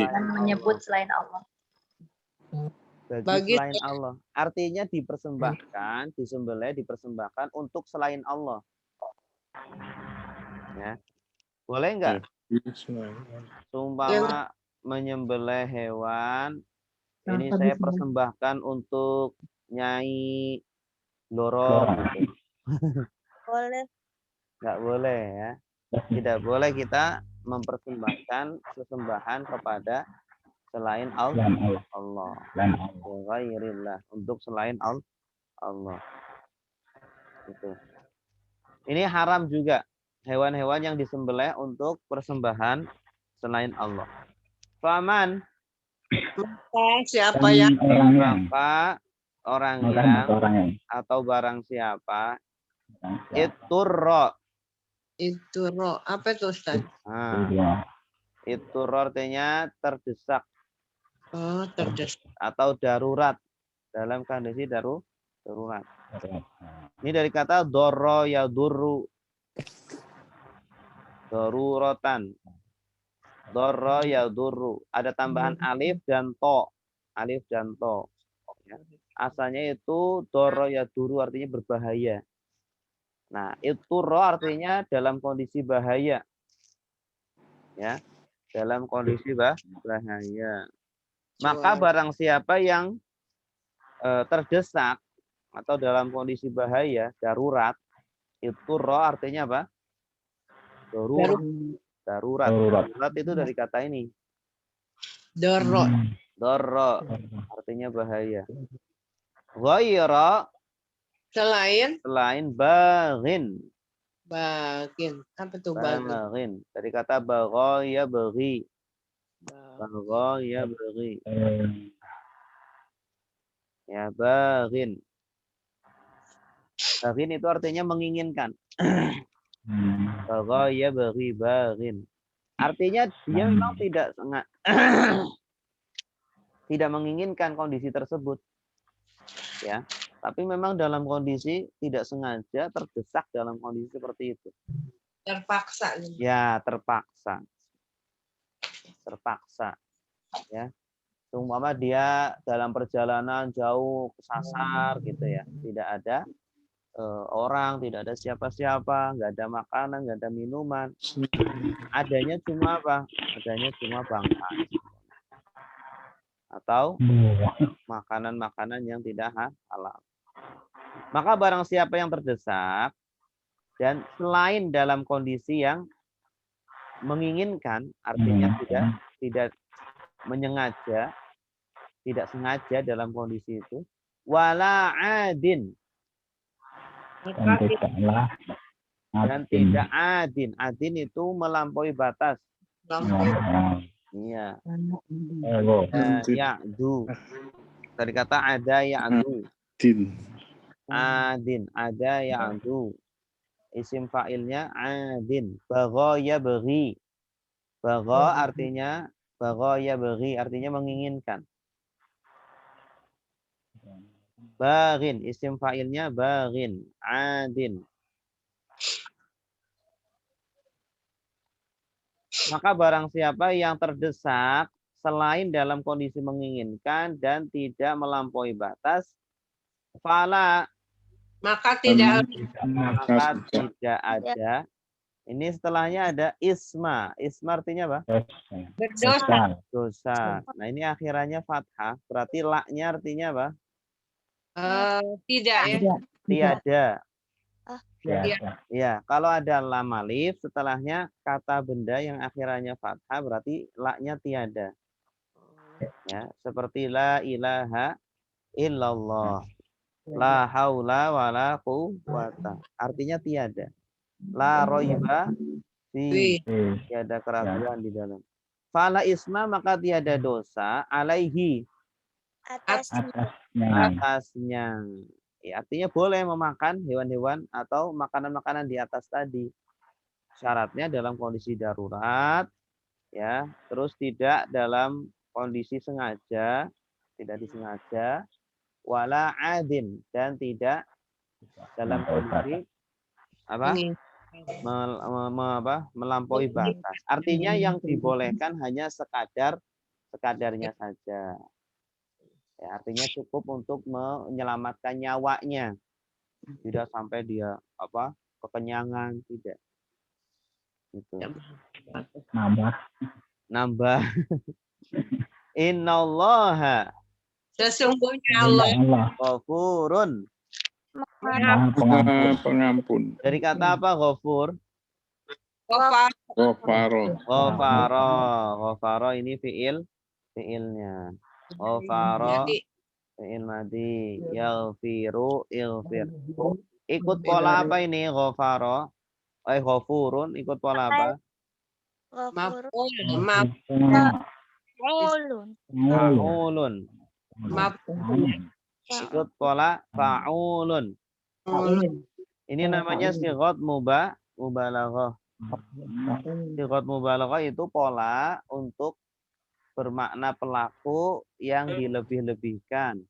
Dan menyebut selain Allah. Bagi selain Allah. Artinya dipersembahkan, disembelih, dipersembahkan untuk selain Allah. Ya. Boleh enggak? Seumpama menyembelih hewan, ini saya persembahkan untuk Nyai Loro gitu. boleh. Enggak boleh ya. Tidak boleh kita mempersembahkan sesembahan kepada selain Allah. Ghairillah, untuk selain Allah. Itu. Ini haram juga hewan-hewan yang disembelih untuk persembahan selain Allah. Faman, Siapa yang maka orang yang atau barang siapa itu roh. Apa itu Ustaz? Itu artinya terdesak Oh, terdesak. atau darurat, dalam kondisi darurat. Ini dari kata dorro ya duru, doruratan, dorro ya duru. Ada tambahan alif dan to, Ya. Asalnya itu dorro ya duru, artinya berbahaya. Nah, itu roh artinya dalam kondisi bahaya. Ya, dalam kondisi bahaya. Maka barang siapa yang terdesak atau dalam kondisi bahaya, darurat, itu roh artinya apa? Darurat. Darurat itu dari kata ini. Dorro artinya bahaya. Ghaira selain baghin. Apa tuh bagin? Baghin. Dari kata bagha ya baghi. Bagha ya baghi. Ya, baghin. Baghin itu artinya menginginkan. Bagha ya baghi baghin. Artinya dia memang tidak menginginkan kondisi tersebut. Ya. Tapi memang dalam kondisi tidak sengaja terdesak dalam kondisi seperti itu. Terpaksa. Ya, terpaksa. Ya. Umpama dia dalam perjalanan jauh kesasar gitu ya. Tidak ada orang, tidak ada siapa-siapa, nggak ada makanan, nggak ada minuman. Adanya cuma apa? Adanya cuma bangkai. Atau makanan-makanan yang tidak halal. Maka barang siapa yang terdesak dan selain dalam kondisi yang menginginkan, artinya tidak menyengaja, tidak sengaja dalam kondisi itu, wala adin, dan tidak adin itu melampaui batas. Iya. Ya'du. Dari kata ada ya'du. Adin, ada ya'du. Isim fa'ilnya adin. Bagha ya baghi. Bagha artinya menginginkan. Baghin, isim fa'ilnya baghin. Adin. Maka barang siapa yang terdesak selain dalam kondisi menginginkan dan tidak melampaui batas, maka tidak ada. Ini setelahnya ada isma. Isma artinya apa? Dosa. Nah, ini akhirannya fathah. Berarti laknya artinya apa? Tidak ya. Tiada. Ya, kalau ada lam alif setelahnya kata benda yang akhirannya fathah berarti laknya tiada. Ya, seperti la ilaha illallah. La haula wala quwwata. Artinya tiada. La roiba fi. Tiada keraguan di dalam. Fala isma maka tiada dosa alaihi. Atasnya. Ya, artinya boleh memakan hewan-hewan atau makanan-makanan di atas tadi. Syaratnya dalam kondisi darurat, ya, terus tidak dalam kondisi sengaja, tidak disengaja, wala adin, dan tidak dalam kondisi apa? melampaui batas. Artinya yang dibolehkan hanya sekadarnya saja. Ya, artinya cukup untuk menyelamatkan nyawanya. Tidak sampai dia kekenyangan, tidak. Gitu. Nambah. Innallaha Sesungguhnya Allah ghafurun. Pengampun. Dari kata apa ghafur? Ghafaro. Ghafaro ini fiilnya. Ghafaro fiil madi. Yaghfiru ilfir. Ikut pola apa ini ghafaro? Ghafurun ikut pola apa? Fa'ulun. Ikut pola fa'ulun. Ini namanya sighat mubalaghah. Sighat mubalaghah itu pola untuk bermakna pelaku yang dilebih-lebihkan.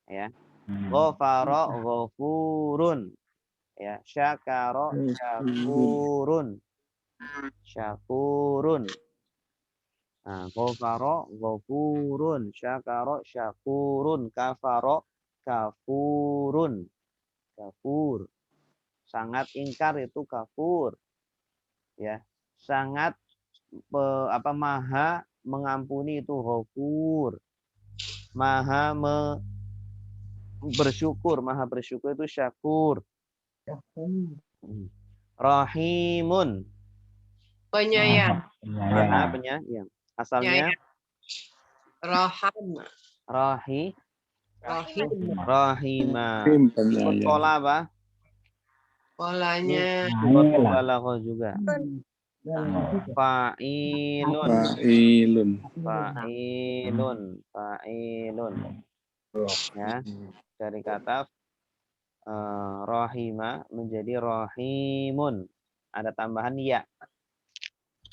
Ya. Ghafara ghafurun. Ya, syakara syakurun. Syakurun. Nah, ghafara ghafurun, syakara syakurun, kafara kafurun. Kafur. Sangat ingkar itu kafur. Ya. Sangat maha mengampuni itu ghafur. Maha bersyukur itu syakur. Rahimun. penyayang. Penyayang. Asalnya Rahim. Rahimah. Ikut pola apa? Polanya Ikut mubalaghah juga. Fa'ilun. Ya, dari kata rahima menjadi rahimun. Ada tambahan ya.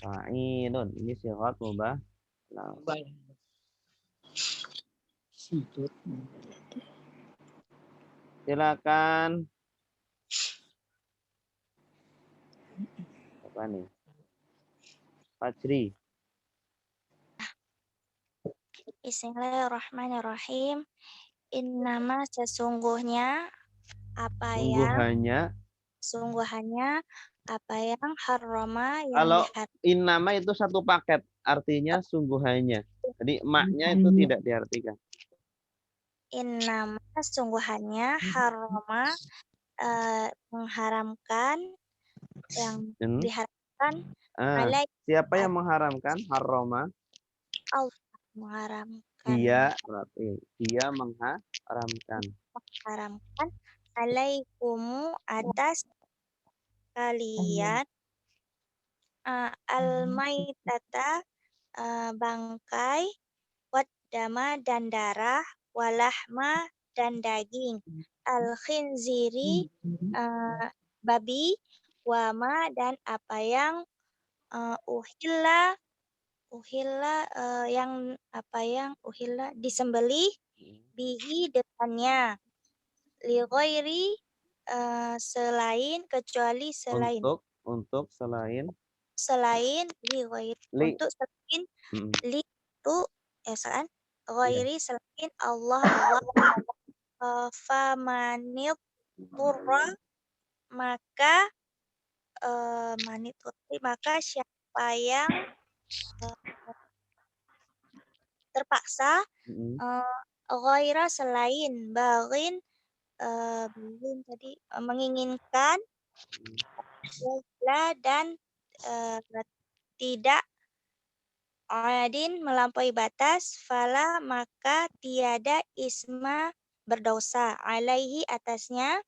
Fa'ilun. Ini sighat mubalaghah. Silakan. Apa nih? Fajri. Bismillahirrahmanirrahim. Innama sesungguhnya sungguhannya apa yang harrama yang Kalau innama itu satu paket, artinya sungguhannya. Jadi maknya itu tidak diartikan. Innama sungguhannya harrama mengharamkan yang diharamkan siapa yang mengharamkan? Harrama. Allah mengharamkan. Dia mengharamkan. Alaikumu atas kalian al-maitata bangkai, waddama dan darah, walahma dan daging, al-khinziri babi, wama dan apa yang uhilla disembelih bihi dengannya, li ghairi selain kecuali selain untuk selain li ghairi untuk selain li itu ghairi selain Allah famanit turra maka siapa yang terpaksa ghaira selain baghin tadi menginginkan dan tidak adin melampaui batas, fala maka tiada isma berdosa alaihi atasnya,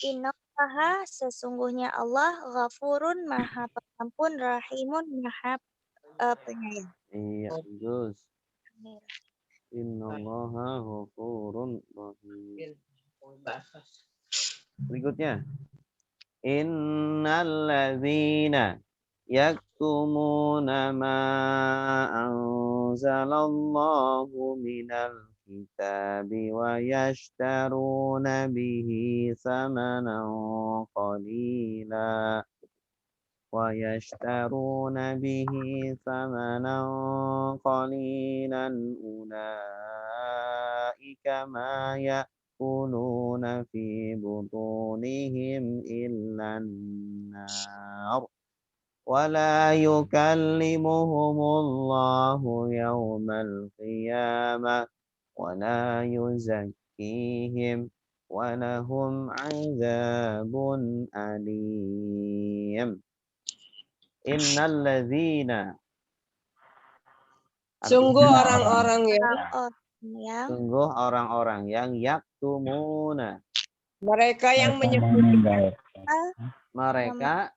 innallaha sesungguhnya Allah ghafurun maha pengampun, rahimun maha penyayang. Iya, bagus. Innallaha ghafurun rahim. Berikutnya. Innalladzina yaktumuna ma anzalallahu minal kitabi wa yashtaruna bihi samanan qalila wa yashtaruna bihi samanan qalilan ulaika ma ya'kuluna fi butunihim illan nar ولا يكلمهم الله يوم القيامة ولا يزكيهم ولهم عذاب أليم إن الذين Sungguh orang-orang yang yaktumuna mereka yang menyembunyikan mereka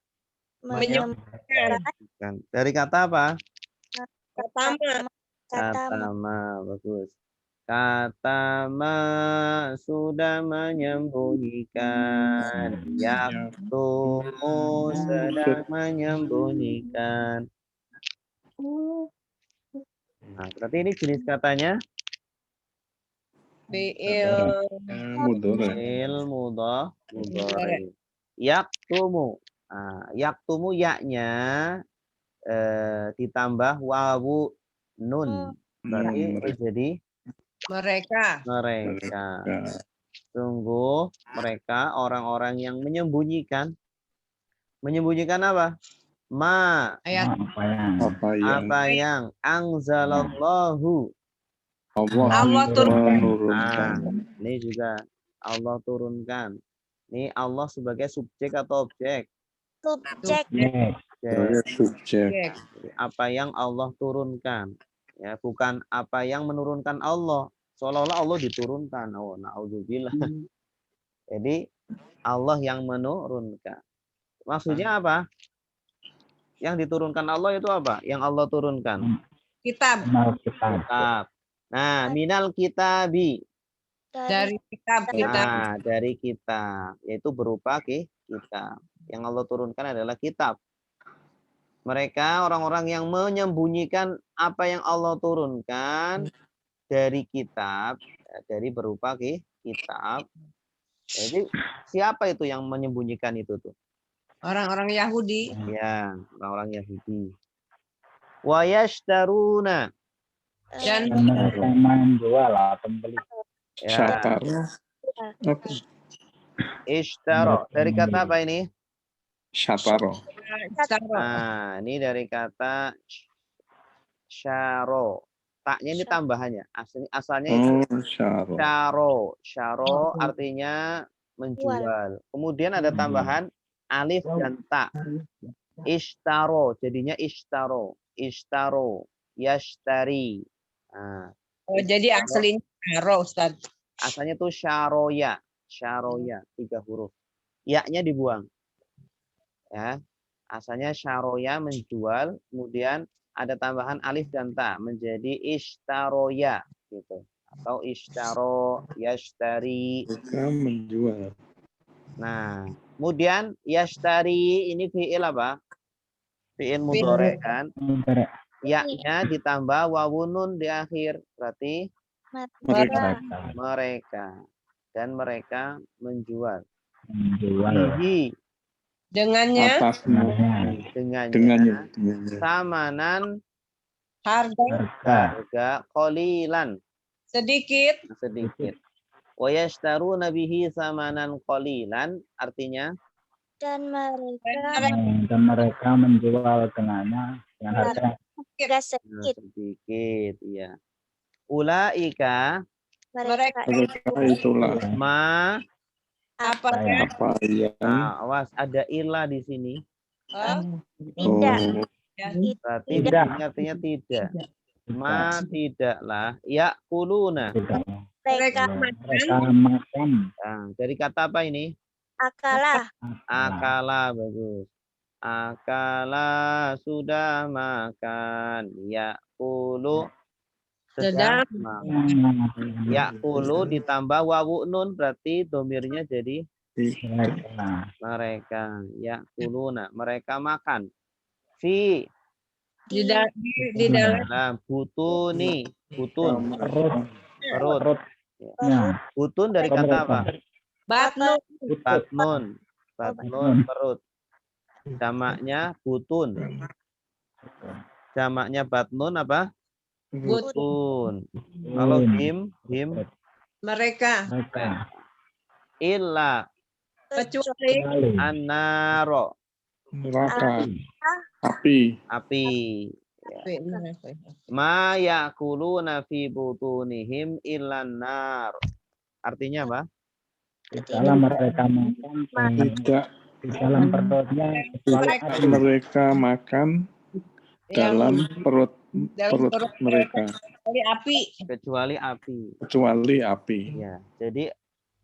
menyembunyikan. dari kata apa? Katama. Bagus. Katama sudah menyembunyikan. Yaktumu sedang menyembunyikan. Nah, berarti ini jenis katanya Fi'il mudhari. Yaktumu. Nah, yaktumu yaknya ditambah wawu nun. Berarti jadi mereka. Sungguh mereka orang-orang yang menyembunyikan. Menyembunyikan apa? Apa yang anzalallahu Allah turunkan. Ini juga Allah turunkan. Ini Allah sebagai subjek atau objek? Subjek. Subjek. Apa yang Allah turunkan. Ya, bukan apa yang menurunkan Allah. Seolah-olah Allah diturunkan. Oh, na'udzubillah. Jadi Allah yang menurunkan. Maksudnya apa? Yang diturunkan Allah itu apa? Yang Allah turunkan. Kitab. Nah, minal kitabi. Dari kitab. Nah, dari kitab. Yaitu berupa kitab. Yang Allah turunkan adalah kitab. Mereka orang-orang yang menyembunyikan apa yang Allah turunkan dari kitab. Dari berupa kitab. Jadi siapa itu yang menyembunyikan itu tuh? Orang-orang Yahudi. Ya, orang-orang Yahudi. Wa yashtaruna. Dan mereka menjual atau membeli. Ishtaro. Dari kata apa ini? Syataro. Nah, ini dari kata syaro. Taknya ini tambahannya. Asalnya itu syaro. Syaro artinya menjual. Kemudian ada tambahan alif dan ta. Ishtaro. Jadinya ishtaro. Ishtaro. Yashtari. Nah, jadi aslinya syaro, Ustaz. Asalnya tuh syaroya. Syaroya. 3 huruf. Ya-nya dibuang. Ya. Asalnya syaroya menjual. Kemudian ada tambahan alif dan ta. Menjadi ishtaroya. Gitu. Atau ishtaro. Yashtari. Menjual. Nah. Kemudian yashtari ini fi'il apa? Fi'il mudhari kan? Ya-nya ditambah wawunun di akhir. Berarti mereka. Dan mereka menjual. Dengannya. Samanan harga qalilan. Sedikit. Wa yashtaruna bihi samanan qalilan artinya Dan mereka menjual dengannya dengan harga sedikit. Ya. Ulaika Mereka itulah apa yang awas ada ilah di sini. Tidak. Berarti artinya tidak. Tidaklah yakuluna. mereka makan. Nah, dari kata apa ini? Akala bagus. Akala sudah makan. Yakulu sedang makan. Yakulu ditambah wawu nun berarti domirnya jadi mereka. Yakuluna mereka makan. Di dalam butun Perut. perutnya. Butun dari Atau kata mereka. apa? Batnun. Batnun. Batnun, perut. Jamaknya butun. Jamaknya batnun apa? Butun. Kalau him Mereka. Mereka. illa Kecuali Kecuali annaro, Neraka. Api. api. Ma ya'kuluna fi butunihim illan nar. Artinya apa? di dalam mereka makan Tidak di dalam perutnya kecuali api. mereka makan dalam perut dalam perut mereka kecuali api. Kecuali api. kecuali api. Ya, jadi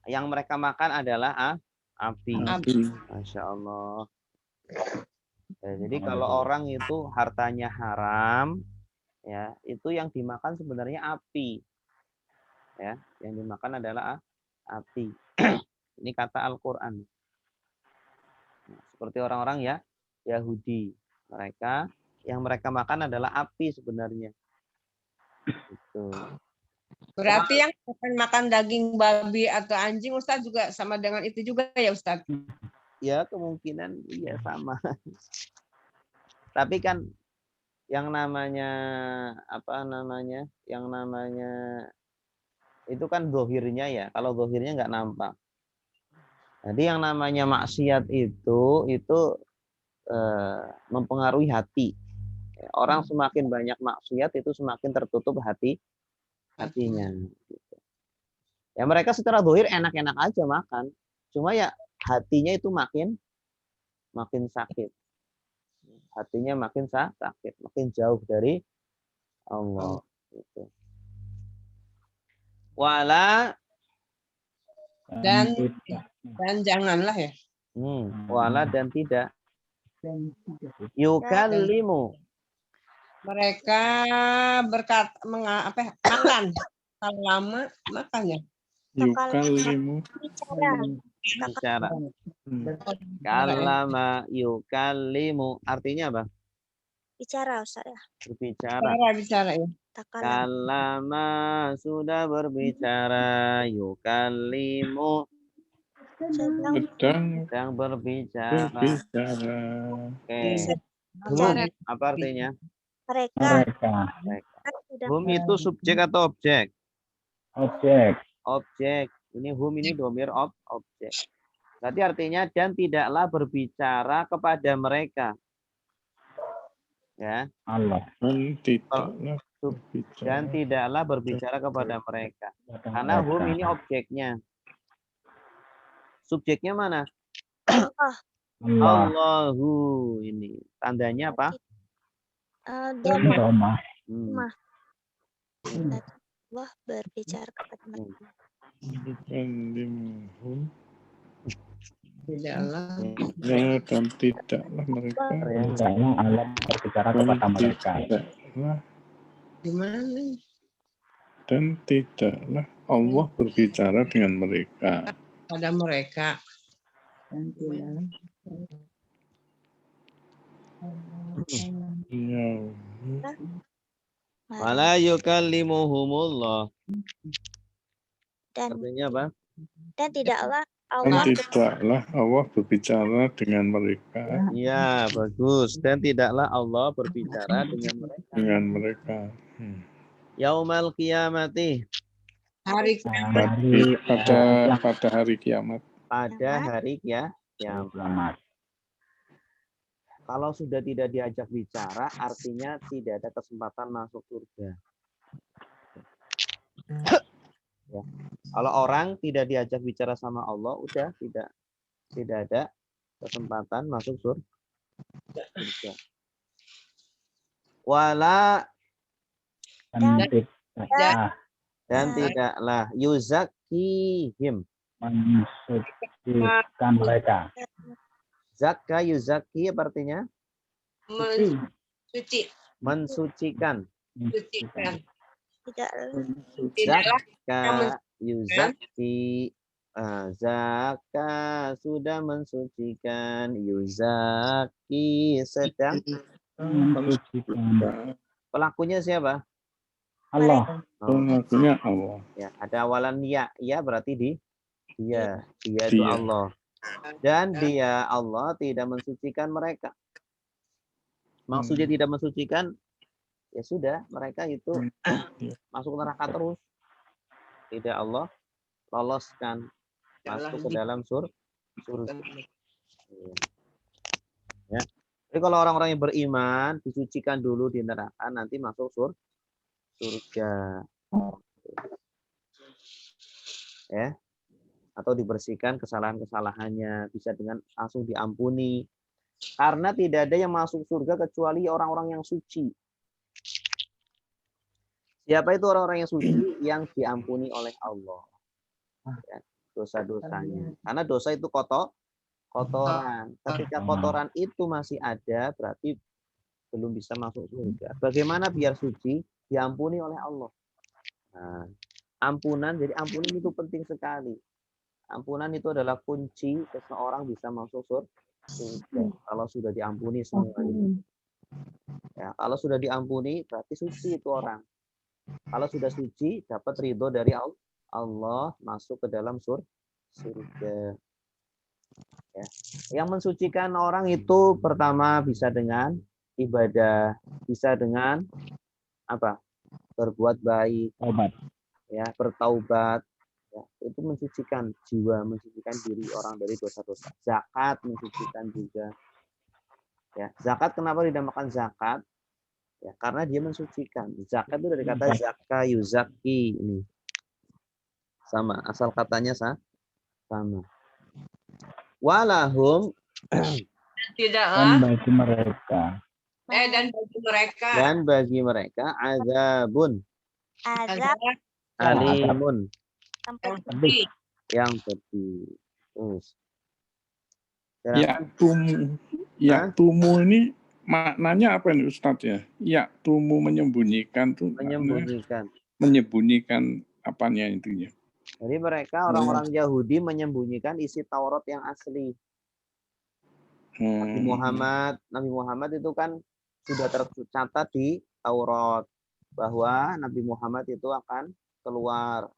yang mereka makan adalah api. Api. Masya Allah. Ya, jadi kalau orang itu hartanya haram, ya itu yang dimakan sebenarnya api. Ya, yang dimakan adalah api. Ini kata Al-Quran. Nah, seperti orang-orang ya Yahudi, mereka yang mereka makan adalah api sebenarnya. Gitu. Berarti yang makan daging babi atau anjing Ustaz juga sama dengan itu juga ya Ustaz? Ya kemungkinan iya sama. Tapi kan yang namanya yang namanya itu kan dohirnya ya. Kalau dohirnya nggak nampak. Jadi yang namanya maksiat itu mempengaruhi hati. Orang semakin banyak maksiat itu semakin tertutup hatinya. Gitu. Ya mereka secara dohir enak-enak aja makan. Cuma ya hatinya itu makin sakit. Hatinya makin sakit, makin jauh dari Allah. Gitu. Wala Dan janganlah ya. Wala dan tidak. Yukallimu. Mereka berkata makan. Kalau lama makan ya. Yukallimu. Bicara. Kalama yukallimu. Artinya apa? Bicara Ustaz ya. Berbicara. ya. Kalama sudah berbicara. Yukallimu. Sedang berbicara. Oke. Apa artinya? Mereka. Hum itu subjek atau objek? Objek. Ini hum ini domir objek. Berarti artinya dan tidaklah berbicara kepada mereka. Ya. Allah. Dan tidaklah berbicara kepada mereka. Karena hum ini objeknya. Subjeknya mana? Allahu ini. Tandanya apa? Allah berbicara kepada mereka. Tidaklah. Ya, dan tidaklah mereka. Tidaklah Allah berbicara kepada mereka. Gimana? Dan tidaklah Allah berbicara dengan mereka. Pada mereka. Ya. Wala yukallimuhumullah. Artinya apa? Dan tidaklah Allah berbicara dengan mereka. Ya, bagus. Dan tidaklah Allah berbicara dengan mereka. Yaumal qiyamati. Hari Pada hari kiamat. Pada hari kiamat. Kalau sudah tidak diajak bicara, artinya tidak ada kesempatan masuk surga. Ya. Kalau orang tidak diajak bicara sama Allah, udah tidak ada kesempatan masuk surga. Wala dan tidaklah yuzakihim. Mensucikan mereka. Zakka yuzaki apa artinya? Mensucikan. Zakka yuzaki. Zakka sudah mensucikan. Yuzaki sedang. Mensucikan. Pelakunya siapa? Allah. Sungguhnya Allah. Ya, ada awalan ya. Ya berarti dia itu Dia. Allah. Dan dia Allah tidak mensucikan mereka. Maksudnya tidak mensucikan, ya sudah, mereka itu masuk neraka terus. Tidak Allah loloskan masuk ke dalam surga. Ya. Jadi kalau orang-orang yang beriman disucikan dulu di neraka, nanti masuk surga. Ya. Atau dibersihkan kesalahan-kesalahannya, bisa dengan langsung diampuni. Karena tidak ada yang masuk surga kecuali orang-orang yang suci. Siapa itu orang-orang yang suci? Yang diampuni oleh Allah. Ya, dosa-dosanya. Karena dosa itu kotoran. Ketika kotoran itu masih ada, berarti belum bisa masuk surga. Bagaimana biar suci? Diampuni oleh Allah. Nah, ampunan, jadi ampunan itu penting sekali. Ampunan itu adalah kunci seseorang bisa masuk surga. Kalau sudah diampuni semuanya. Ya, kalau sudah diampuni, berarti suci itu orang. Kalau sudah suci, dapat ridho dari Allah, masuk ke dalam surga. Ya. Yang mensucikan orang itu pertama bisa dengan ibadah, bisa dengan apa? Berbuat baik, ya, bertaubat. Ya, itu mensucikan jiwa, mensucikan diri orang dari dosa-dosa. Zakat mensucikan juga. Ya, zakat kenapa dinamakan zakat? Ya, karena dia mensucikan. Zakat itu dari kata zakka yuzaki ini. Sama, asal katanya sama. Walahum Tidaklah. bagi mereka. Dan bagi mereka. azabun Azab alimun yang yang pedih. Yaktumu ini maknanya apa nih Ustadz ya? Yaktumu menyembunyikan tuh. Menyembunyikan apanya intinya? Jadi mereka orang-orang Yahudi menyembunyikan isi Taurat yang asli. Nabi Muhammad itu kan sudah tercatat di Taurat bahwa Nabi Muhammad itu akan keluar,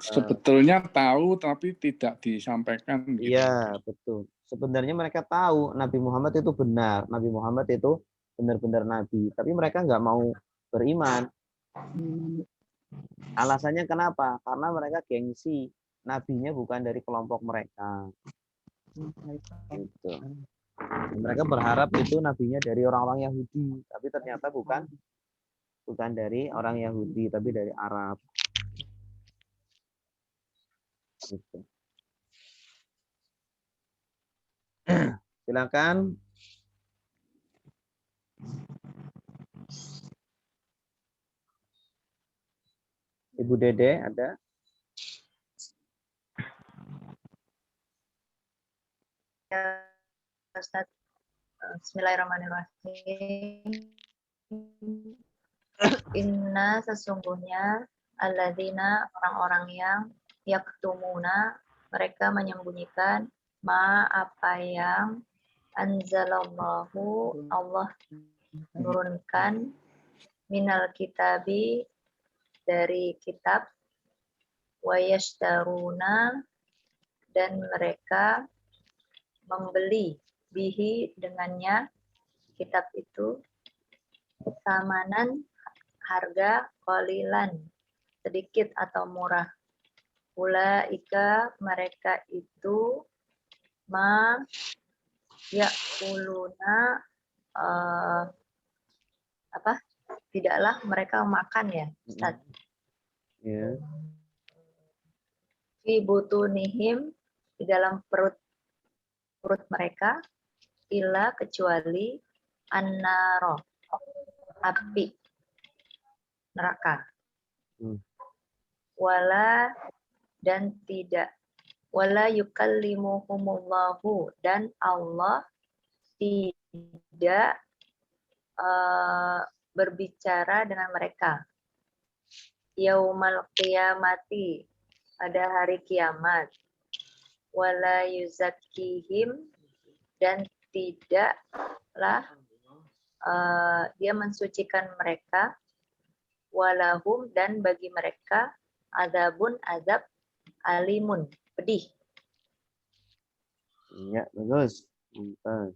sebetulnya tahu tapi tidak disampaikan. Iya, betul. Sebenarnya mereka tahu Nabi Muhammad itu benar, Nabi Muhammad itu benar-benar nabi, tapi mereka nggak mau beriman. Alasannya kenapa? Karena mereka gengsi, nabinya bukan dari kelompok mereka. Gitu. Mereka berharap itu nabinya dari orang-orang Yahudi, tapi ternyata bukan dari orang Yahudi, tapi dari Arab. Gitu. Silakan. Ibu Dede ada? Ya, Ustaz. Bismillahirrahmanirrahim. Inna sesungguhnya alladzina orang-orang yang yaktumuna mereka menyembunyikan apa yang anzalallahu Allah menurunkan minal kitabi dari kitab wa yashtaruna dan mereka membeli bihi dengannya kitab itu samanan harga qalilan sedikit atau murah. Ulaika mereka itu ma ya'kuluna tidaklah mereka makan ya Ustaz. Yeah. Fi butunihim di dalam perut mereka illa kecuali annaro api neraka. Wala dan tidak wala yukallimuhumullahu dan Allah tidak berbicara dengan mereka. Yaumal qiyamati pada hari kiamat. Wala yuzakkihim dan tidaklah dia mensucikan mereka. walahum dan bagi mereka azabun azab alimun pedih. Ya, bagus. Mantap.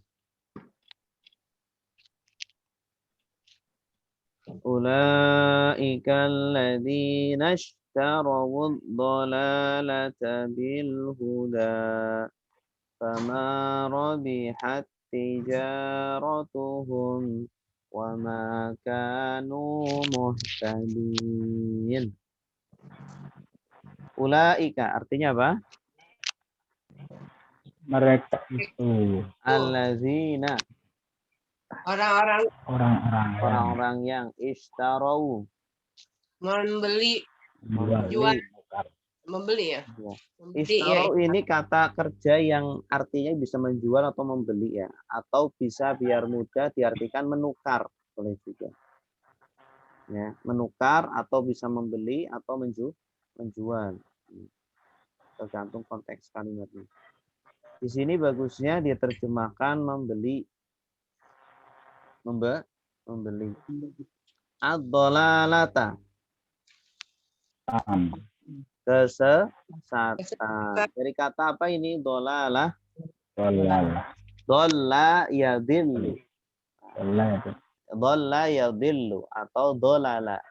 Ulaika alladzina ishtarawu ad-dhalalata bil huda fama rabihat tijaratuhum wa ma kanu muhtadin. Ulaika artinya apa? Mereka itu Allazina Orang-orang orang-orang yang ishtarau membeli membeli. ya. Ya. Membeli ya. Ishtarau ini kata kerja yang artinya bisa menjual atau membeli ya, atau bisa biar mudah diartikan menukar boleh juga. Ya, menukar atau bisa membeli atau menjual. Tergantung konteks kalimatnya. Di sini bagusnya diterjemahkan membeli. Membeli. Ad-dhalalata. Kesesatan. Dari kata apa ini? Dhalalah. Dhalla yadillu. Dhalla yadillu atau dhalala.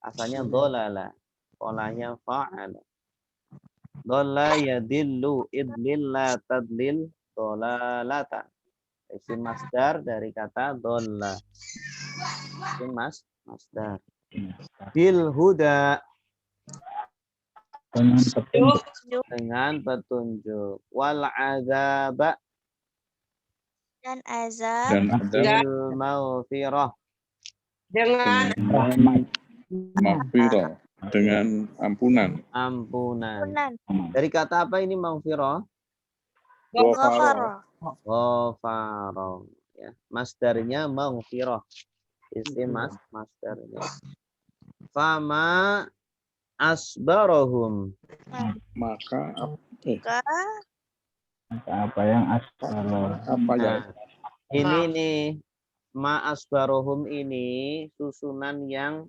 Asalnya dhalala. Polanya fa'ala. Dhalla yadillu idlil la tadlil dhalalata. Isim masdar dari kata dhalla. Isim masdar. Bil huda dengan petunjuk. Wal azaba Dan azab. Dan ada bil maghfirah Dengan maghfirah, dengan ampunan. ampunan. Ampunan. Dari kata apa ini maghfirah? Ghafara. Ghafara. Ya, masdarnya maghfirah. Isim masdarnya. Fama asbarahum. Maka Maka apa yang asal apa ya? Nah, ini nih ma asbarohum ini susunan yang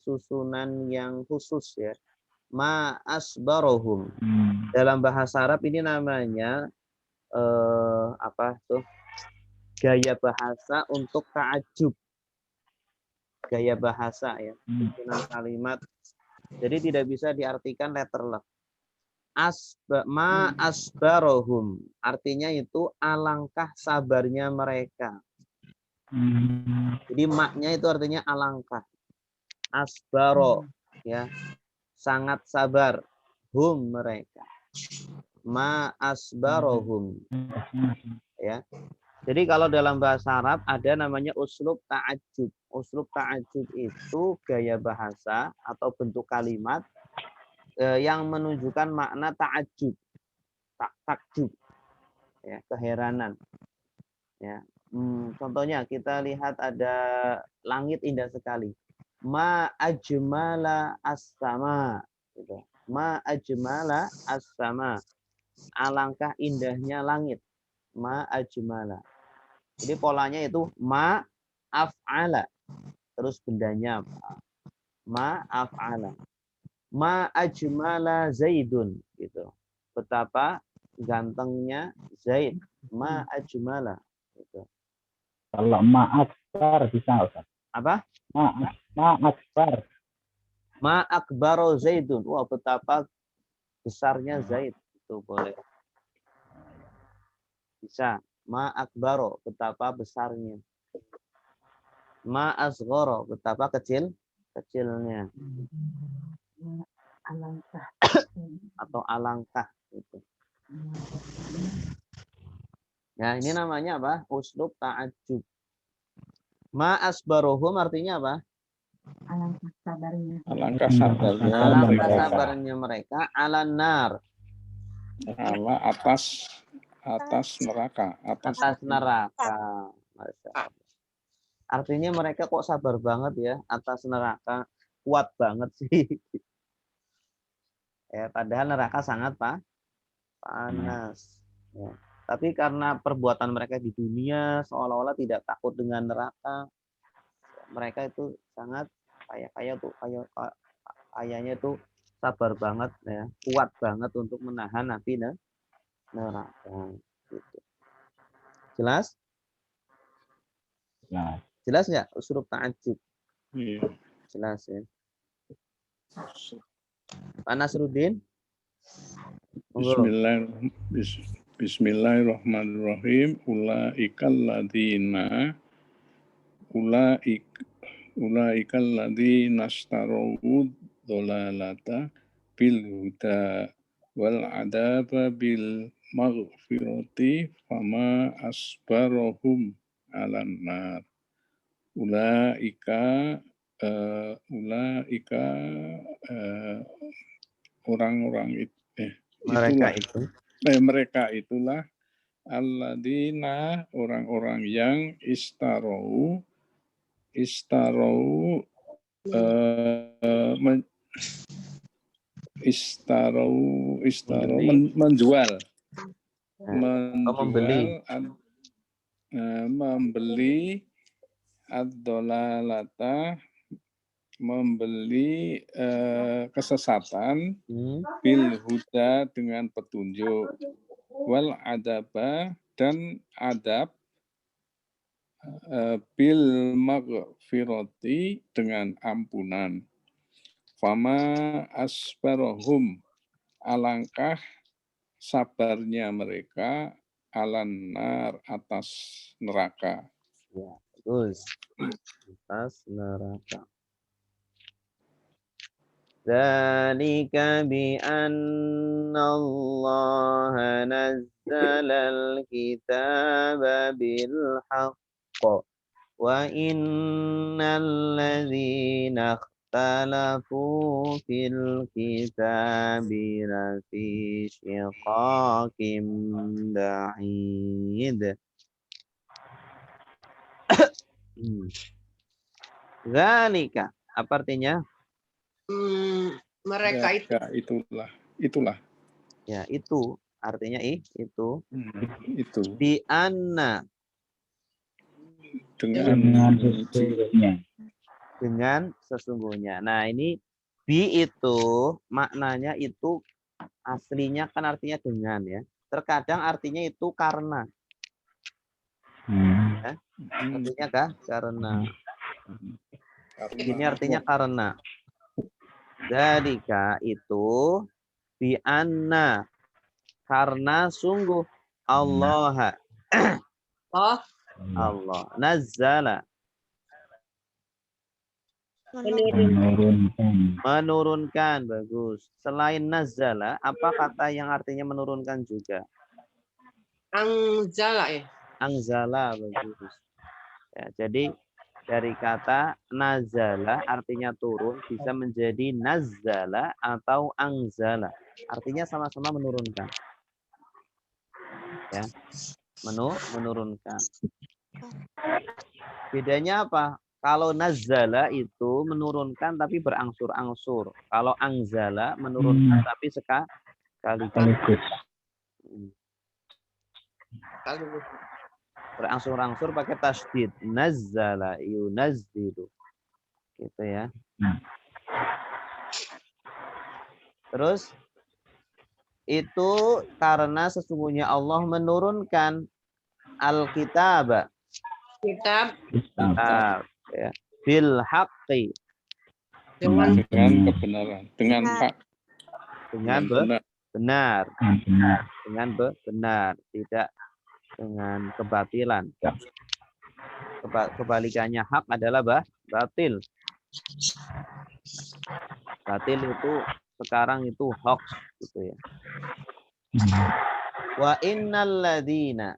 susunan yang khusus ya. Ma asbarohum dalam bahasa Arab ini namanya gaya bahasa untuk ta'ajub, gaya bahasa ya, susunan kalimat, jadi tidak bisa diartikan letterless. Ma asbarohum artinya itu alangkah sabarnya mereka. Jadi maknya itu artinya alangkah. Asbaro ya, sangat sabar. Hum mereka. Ma asbarohum ya. Jadi kalau dalam bahasa Arab ada namanya uslub ta'ajub. Uslub ta'ajub itu gaya bahasa atau bentuk kalimat yang menunjukkan makna ta'ajub. Takjub. Ya, keheranan. Ya. Contohnya kita lihat ada langit indah sekali. Ma ajmala as-sama gitu. Ma ajmala as-sama. Alangkah indahnya langit. Ma ajmala. Jadi polanya itu ma af'ala. Terus bendanya apa? Ma af'ala. Ma ajmala Zaidun gitu. Betapa gantengnya Zaid. Ma ajmala gitu. Kalau ma akbar bisa Ustaz. Apa? Ma akbar. Ma akbaro Zaidun. Wah, betapa besarnya Zaid. Itu boleh. Bisa. Ma akbaro, betapa besarnya. Ma asgharo, betapa kecilnya. Alangkah. Atau alangkah gitu. Ya, ini namanya apa? Uslub ta'ajub. Ma asbarohum artinya apa? Alangkah sabarnya. Alangkah sabarnya Alangkah mereka. sabarnya mereka ala nar, Allah atas neraka. atas neraka. Masya Allah. Artinya mereka kok sabar banget ya atas neraka. Kuat banget sih. Ya, padahal neraka sangat panas. Ya. Tapi karena perbuatan mereka di dunia seolah-olah tidak takut dengan neraka, mereka itu sangat kayaknya tuh sabar banget ya, kuat banget untuk menahan api neraka gitu. Jelas? Nah, Jelas nggak huruf ta'ajjub? Iya. Jelas ya. Pak Nasruddin? Monggo. Bismillahirrahmanirrahim. Ulaikal ladzina astarau dhalalata bil huda wal adaba bil maghfirati fama asbarahum alan nar. Ulaika orang-orang mereka itulah alladzina orang-orang yang istarau menjual membeli ad-dhalalata, membeli kesesatan, bil huda dengan petunjuk, wal adaba dan adab, bil maghfirati dengan ampunan. Fama asbarahum, alangkah sabarnya mereka, alan nar, atas neraka. Ya, bagus. Atas neraka. Dzalika bi anna Allah nazzala al-kitaba bil haqq wa innal ladzina ikhtalafu fil kitabi lafi shiqaqin ba'id. Dzalika, apa artinya? Mereka itulah. Ya, itu artinya itu. Itu. Bi anna, dengan sesungguhnya. Nah, ini bi itu maknanya itu aslinya kan artinya dengan ya. Terkadang artinya itu karena. Ya, artinya kah? Karena. Ini artinya karena. Dzalika itu bi anna, karena sungguh Allah nazzala, menurunkan. Bagus. Selain nazzala, apa kata yang artinya menurunkan juga? Anzala ya. Anzala, bagus. Ya, jadi dari kata nazala artinya turun bisa menjadi nazzala atau anzala. Artinya sama-sama menurunkan. Ya. Menurunkan. Bedanya apa? Kalau nazzala itu menurunkan tapi berangsur-angsur. Kalau anzala menurunkan tapi sekaligus. Berangsur-angsur pakai tasdid. Nazzala yunazzilu. Gitu ya. Terus itu karena sesungguhnya Allah menurunkan Alkitab. Kitab ya. Bil haqqi. Dengan kebenaran. Dengan hak. Dengan benar. Dengan benar. Tidak dengan kebatilan. Kebalikannya hak adalah batil. Batil itu sekarang itu hoax gitu ya. Wa innal ladzina,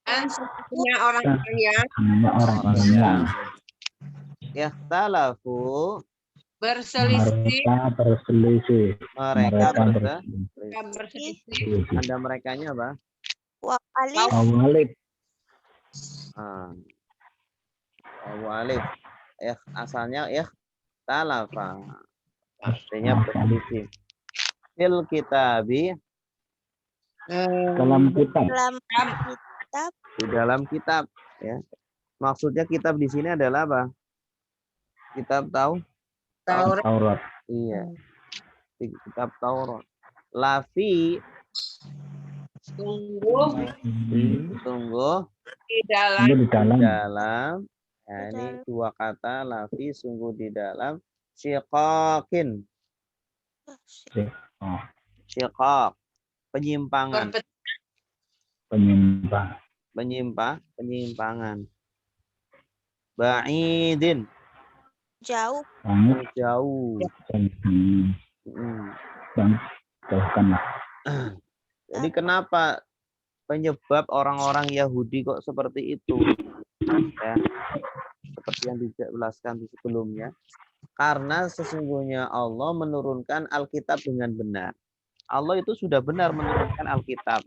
Dan sesungguhnya orang-orang yang ikhtalafu, berselisih. Mereka berselisih. Ada merekanya apa? Alif. Alif. Asalnya ikhtalafa. Artinya berselisih. Fil kitabi, dalam kitab. di dalam kitab ya. Maksudnya kitab di sini adalah apa? Kitab Taurat. Taurat. Iya, kitab Taurat. Lafi Sungguh sungguh di dalam Sungguh di dalam dalam, ya, ini dua kata lafi sungguh di dalam syiqaqin, oh, syiqaq penyimpangan, penyimpangan, ba'idin Jauh. banget jauh. dan jauhkanlah. Jadi kenapa penyebab orang-orang Yahudi kok seperti itu? Ya, seperti yang dijelaskan di sebelumnya. Karena sesungguhnya Allah menurunkan Alkitab dengan benar. Allah itu sudah benar menurunkan Alkitab.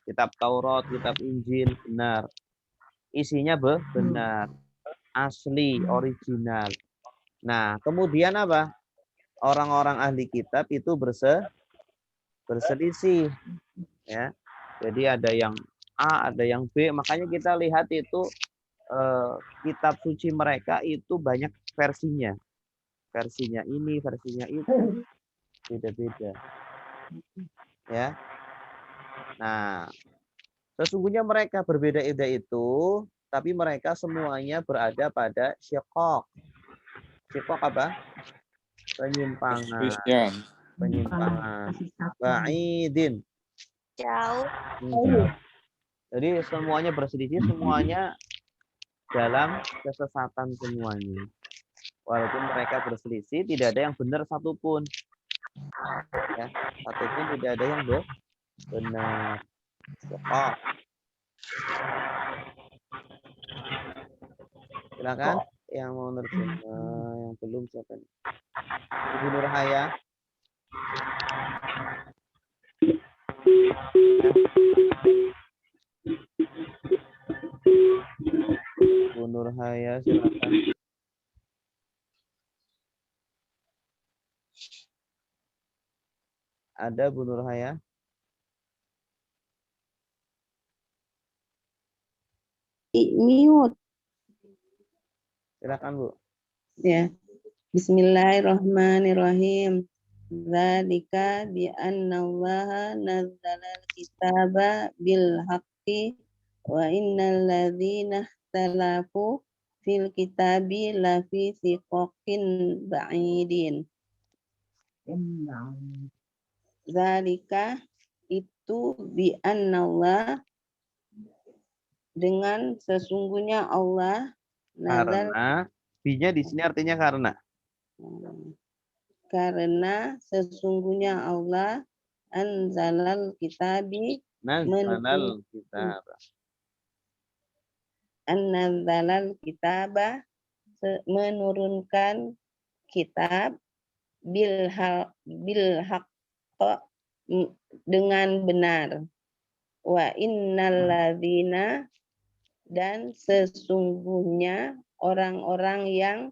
Kitab Taurat, kitab Injil, benar. Isinya benar. Asli, original. Nah, kemudian apa? Orang-orang ahli kitab itu berselisih. Ya. Jadi ada yang A, ada yang B. Makanya kita lihat itu kitab suci mereka itu banyak versinya. Versinya ini, versinya itu. Beda-beda. Ya. Nah, sesungguhnya mereka berbeda-beda itu, tapi mereka semuanya berada pada syiqaq. Syiqaq apa? Penyimpangan. Penyimpangan. Ba'idin. Jauh. Jadi semuanya berselisih, semuanya dalam kesesatan semuanya. Walaupun mereka berselisih, tidak ada yang benar satupun. Ya, satupun tidak ada yang benar. Oh. Silakan yang mau nerjemah, yang belum silakan. Ibu Nurhaya. Ibu Nurhaya silakan. Ada Bu Nurhaya? Mute. Silakan Bu. Ya. Bismillahirrahmanirrahim. Dzalika bi annallaha nazzala al-kitaba bil haqqi wa innal ladzina ikhtalafu fil kitabi lafi shiqaqin ba'idin. Dzalika itu bi annallah dengan sesungguhnya Allah nazar Karena B-nya di sini artinya karena sesungguhnya Allah anzalal kitabi Nazalal kitab. Anzalal kitaba menurunkan kitab bil haqq dengan benar. Wa innal ladzina dan sesungguhnya orang-orang yang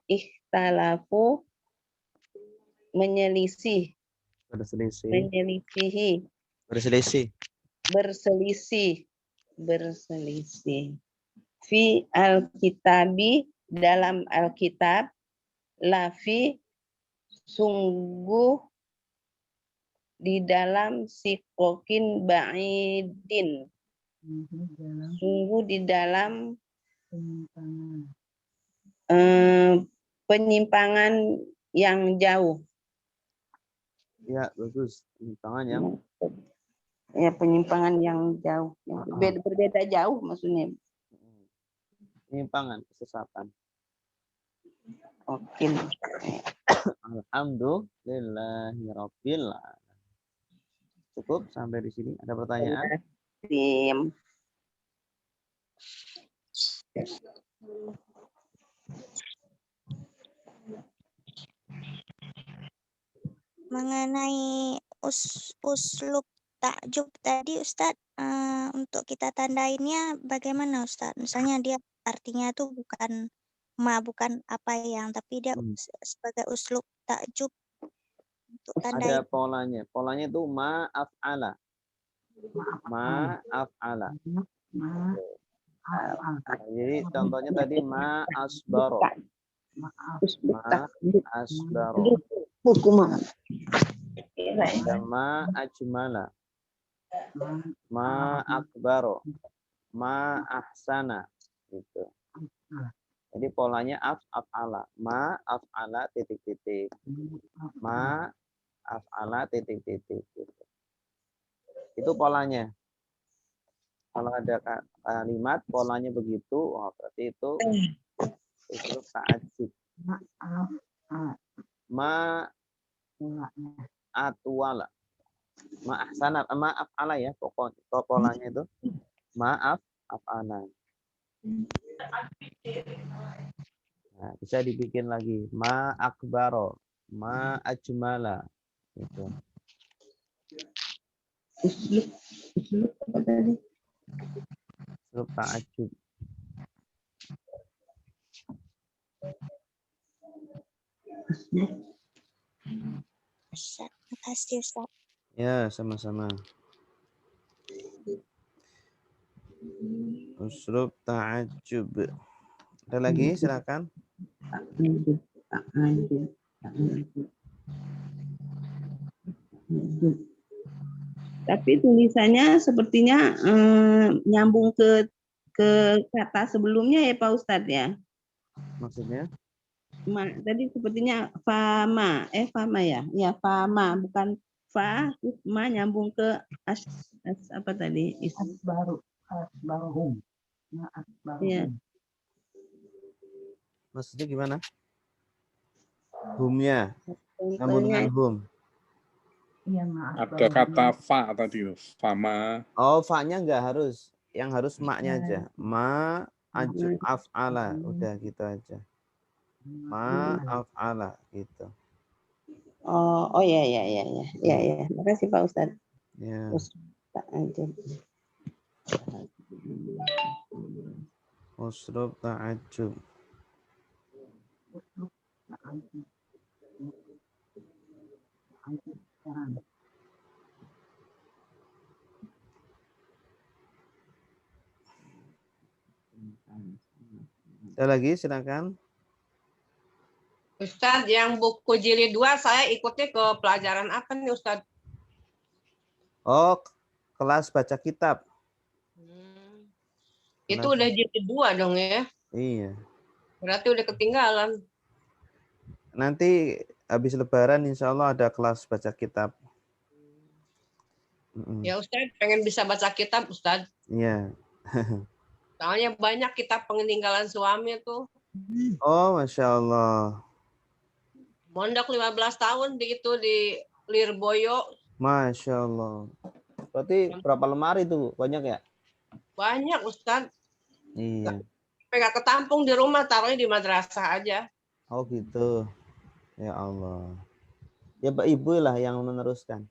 ikhtalafu berselisih fi al-kitabi dalam Alkitab lafi sungguh di dalam sikokin ba'idin sungguh di dalam penyimpangan yang jauh. Ya, bagus. Penyimpangan yang penyimpangan yang jauh, yang berbeda jauh maksudnya. Penyimpangan, kesesatan. Oke. Alhamdulillahirabbil alamin. Cukup sampai di sini. Ada pertanyaan? Mengenai uslub takjub tadi Ustadz, untuk kita tandainnya bagaimana Ustadz? Misalnya dia artinya tuh bukan apa yang, tapi dia sebagai uslub takjub untuk tandain. Ada polanya. Polanya itu ma'af'ala. Ma'af'ala. Jadi contohnya tadi ma asbaro. Ma asbaro. Buku mah. Ada ma ajmala. Ma akbaro. Ma ahsana. Gitu. Jadi polanya af'ala. Ma af'ala titik-titik. Ma af'ala titik-titik. Gitu. Itu polanya. Kalau ada kalimat polanya begitu, oh, berarti itu uslub ta'ajjub. Ma atwala. Ma ahsana, ma af'ala ya pokoknya. Polanya itu maaf af'ala. Nah, bisa dibikin lagi ma akbaro, ma ajmala gitu. Uslub apa tadi? Uslub ta'ajjub. Ustaz, makasih Ustaz. Ya, sama-sama. Uslub ta'ajjub. Ada lagi, silakan. Tapi tulisannya sepertinya nyambung ke kata sebelumnya ya Pak Ustadz ya. Maksudnya? Tadi sepertinya fama ya. Ya fama, bukan fa, ma nyambung ke apa tadi? Asbaruhum. Ya. Maksudnya gimana? Humnya. Nyambung dengan hum. Ada kata fa tadi, fama. Oh, fa-nya enggak harus. Yang harus ma-nya aja. Ma af'ala. Udah gitu aja. Ma af'ala gitu. Oh ya. Makasih Pak Ustadz. Ya. Uslub ta'ajjub. Ada lagi, silakan. Ustadz, yang buku jilid 2 saya ikutnya ke pelajaran apa nih Ustadz? Oh, kelas baca kitab. Itu udah jilid 2 dong ya? Iya. Berarti udah ketinggalan. Nanti habis lebaran insya Allah ada kelas baca kitab. Ya Ustadz, pengen bisa baca kitab Ustadz. Iya. Soalnya banyak kitab peninggalan suami tuh. Oh, Masya Allah. Mondok 15 tahun di Lirboyo. Masya Allah. Berarti berapa lemari tuh? Banyak ya? Banyak Ustadz. Iya. Nggak ketampung di rumah, taruhnya di madrasah aja. Oh gitu. Ya Allah. Ya Ibu lah yang meneruskan.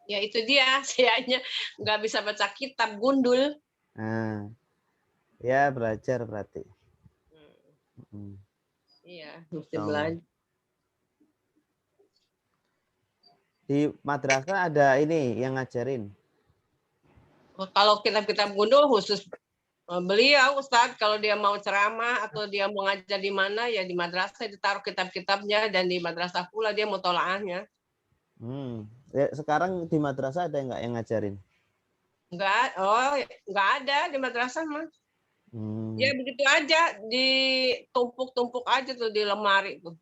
Ya itu dia, sayanya nggak bisa baca kitab, gundul. Nah, ya belajar berarti. Iya, mesti belajar. Di madrasah ada ini yang ngajarin. Kalau kitab-kitab gundul khusus beliau Ustadz, kalau dia mau ceramah atau dia mau ngajar di mana ya di madrasah ditaruh kitab-kitabnya, dan di madrasah pula dia mutolaahnya. Ya, sekarang di madrasah ada nggak yang ngajarin? Nggak ada di madrasah mah. Ya begitu aja, ditumpuk-tumpuk aja tuh di lemari tuh.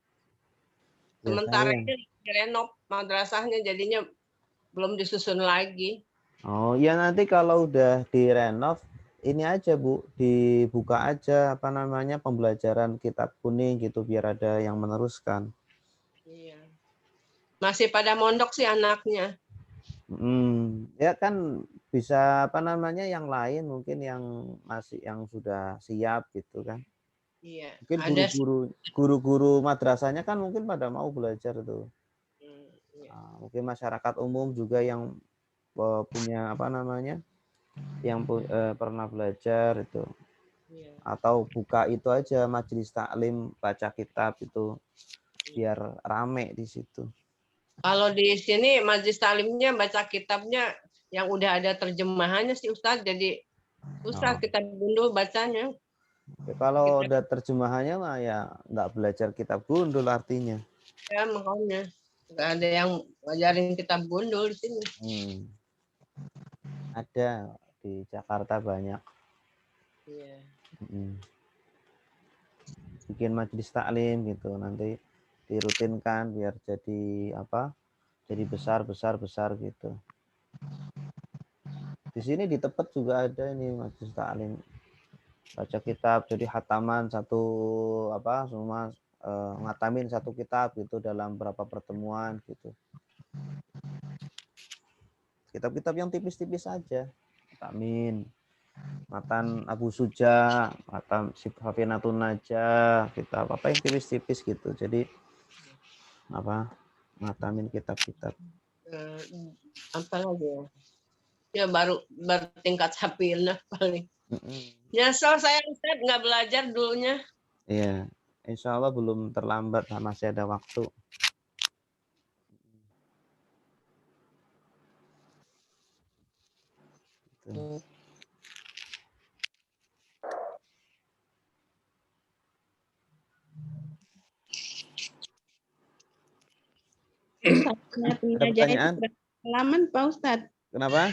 Sementara ini direnov madrasahnya, jadinya belum disusun lagi. Oh ya, nanti kalau udah direnov ini aja Bu, dibuka aja apa namanya pembelajaran kitab kuning gitu biar ada yang meneruskan. Iya. Masih pada mondok sih anaknya. Ya kan bisa apa namanya yang lain mungkin yang masih yang sudah siap gitu kan. Iya. Mungkin guru-guru madrasahnya kan mungkin pada mau belajar tuh. Nah, mungkin masyarakat umum juga yang punya apa namanya yang pernah belajar itu. Iya. Atau buka itu aja majelis taklim baca kitab itu biar rame di situ. Kalau di sini majelis taklimnya baca kitabnya yang udah ada terjemahannya sih Ustadz, jadi Susah kita gundul bacanya. Ya, kalau udah terjemahannya mah ya nggak belajar kitab gundul artinya. Ya makanya nggak ada yang ngajarin kitab gundul di sini. Ada di Jakarta banyak. Iya. Bikin majelis taklim gitu, nanti dirutinkan biar jadi apa? Jadi besar gitu. Di sini di Tepet juga ada ini majelis taklim. Baca kitab, jadi hataman satu apa? Semua ngatamin satu kitab gitu dalam berapa pertemuan gitu. Kitab-kitab yang tipis-tipis saja. Tamin, Matan Abu Suja, Matan Sifhafinatun Najah, kitab apa yang tipis-tipis gitu. Jadi apa? Ngatamin kitab-kitab. Apa lagi ya? Ya baru bertingkat hafilnya paling. Nyesel saya Ustaz nggak belajar dulunya. Iya, insya Allah belum terlambat, masih ada waktu. Ustaz, punya Ada pertanyaan? halaman Pak Ustadz? Kenapa?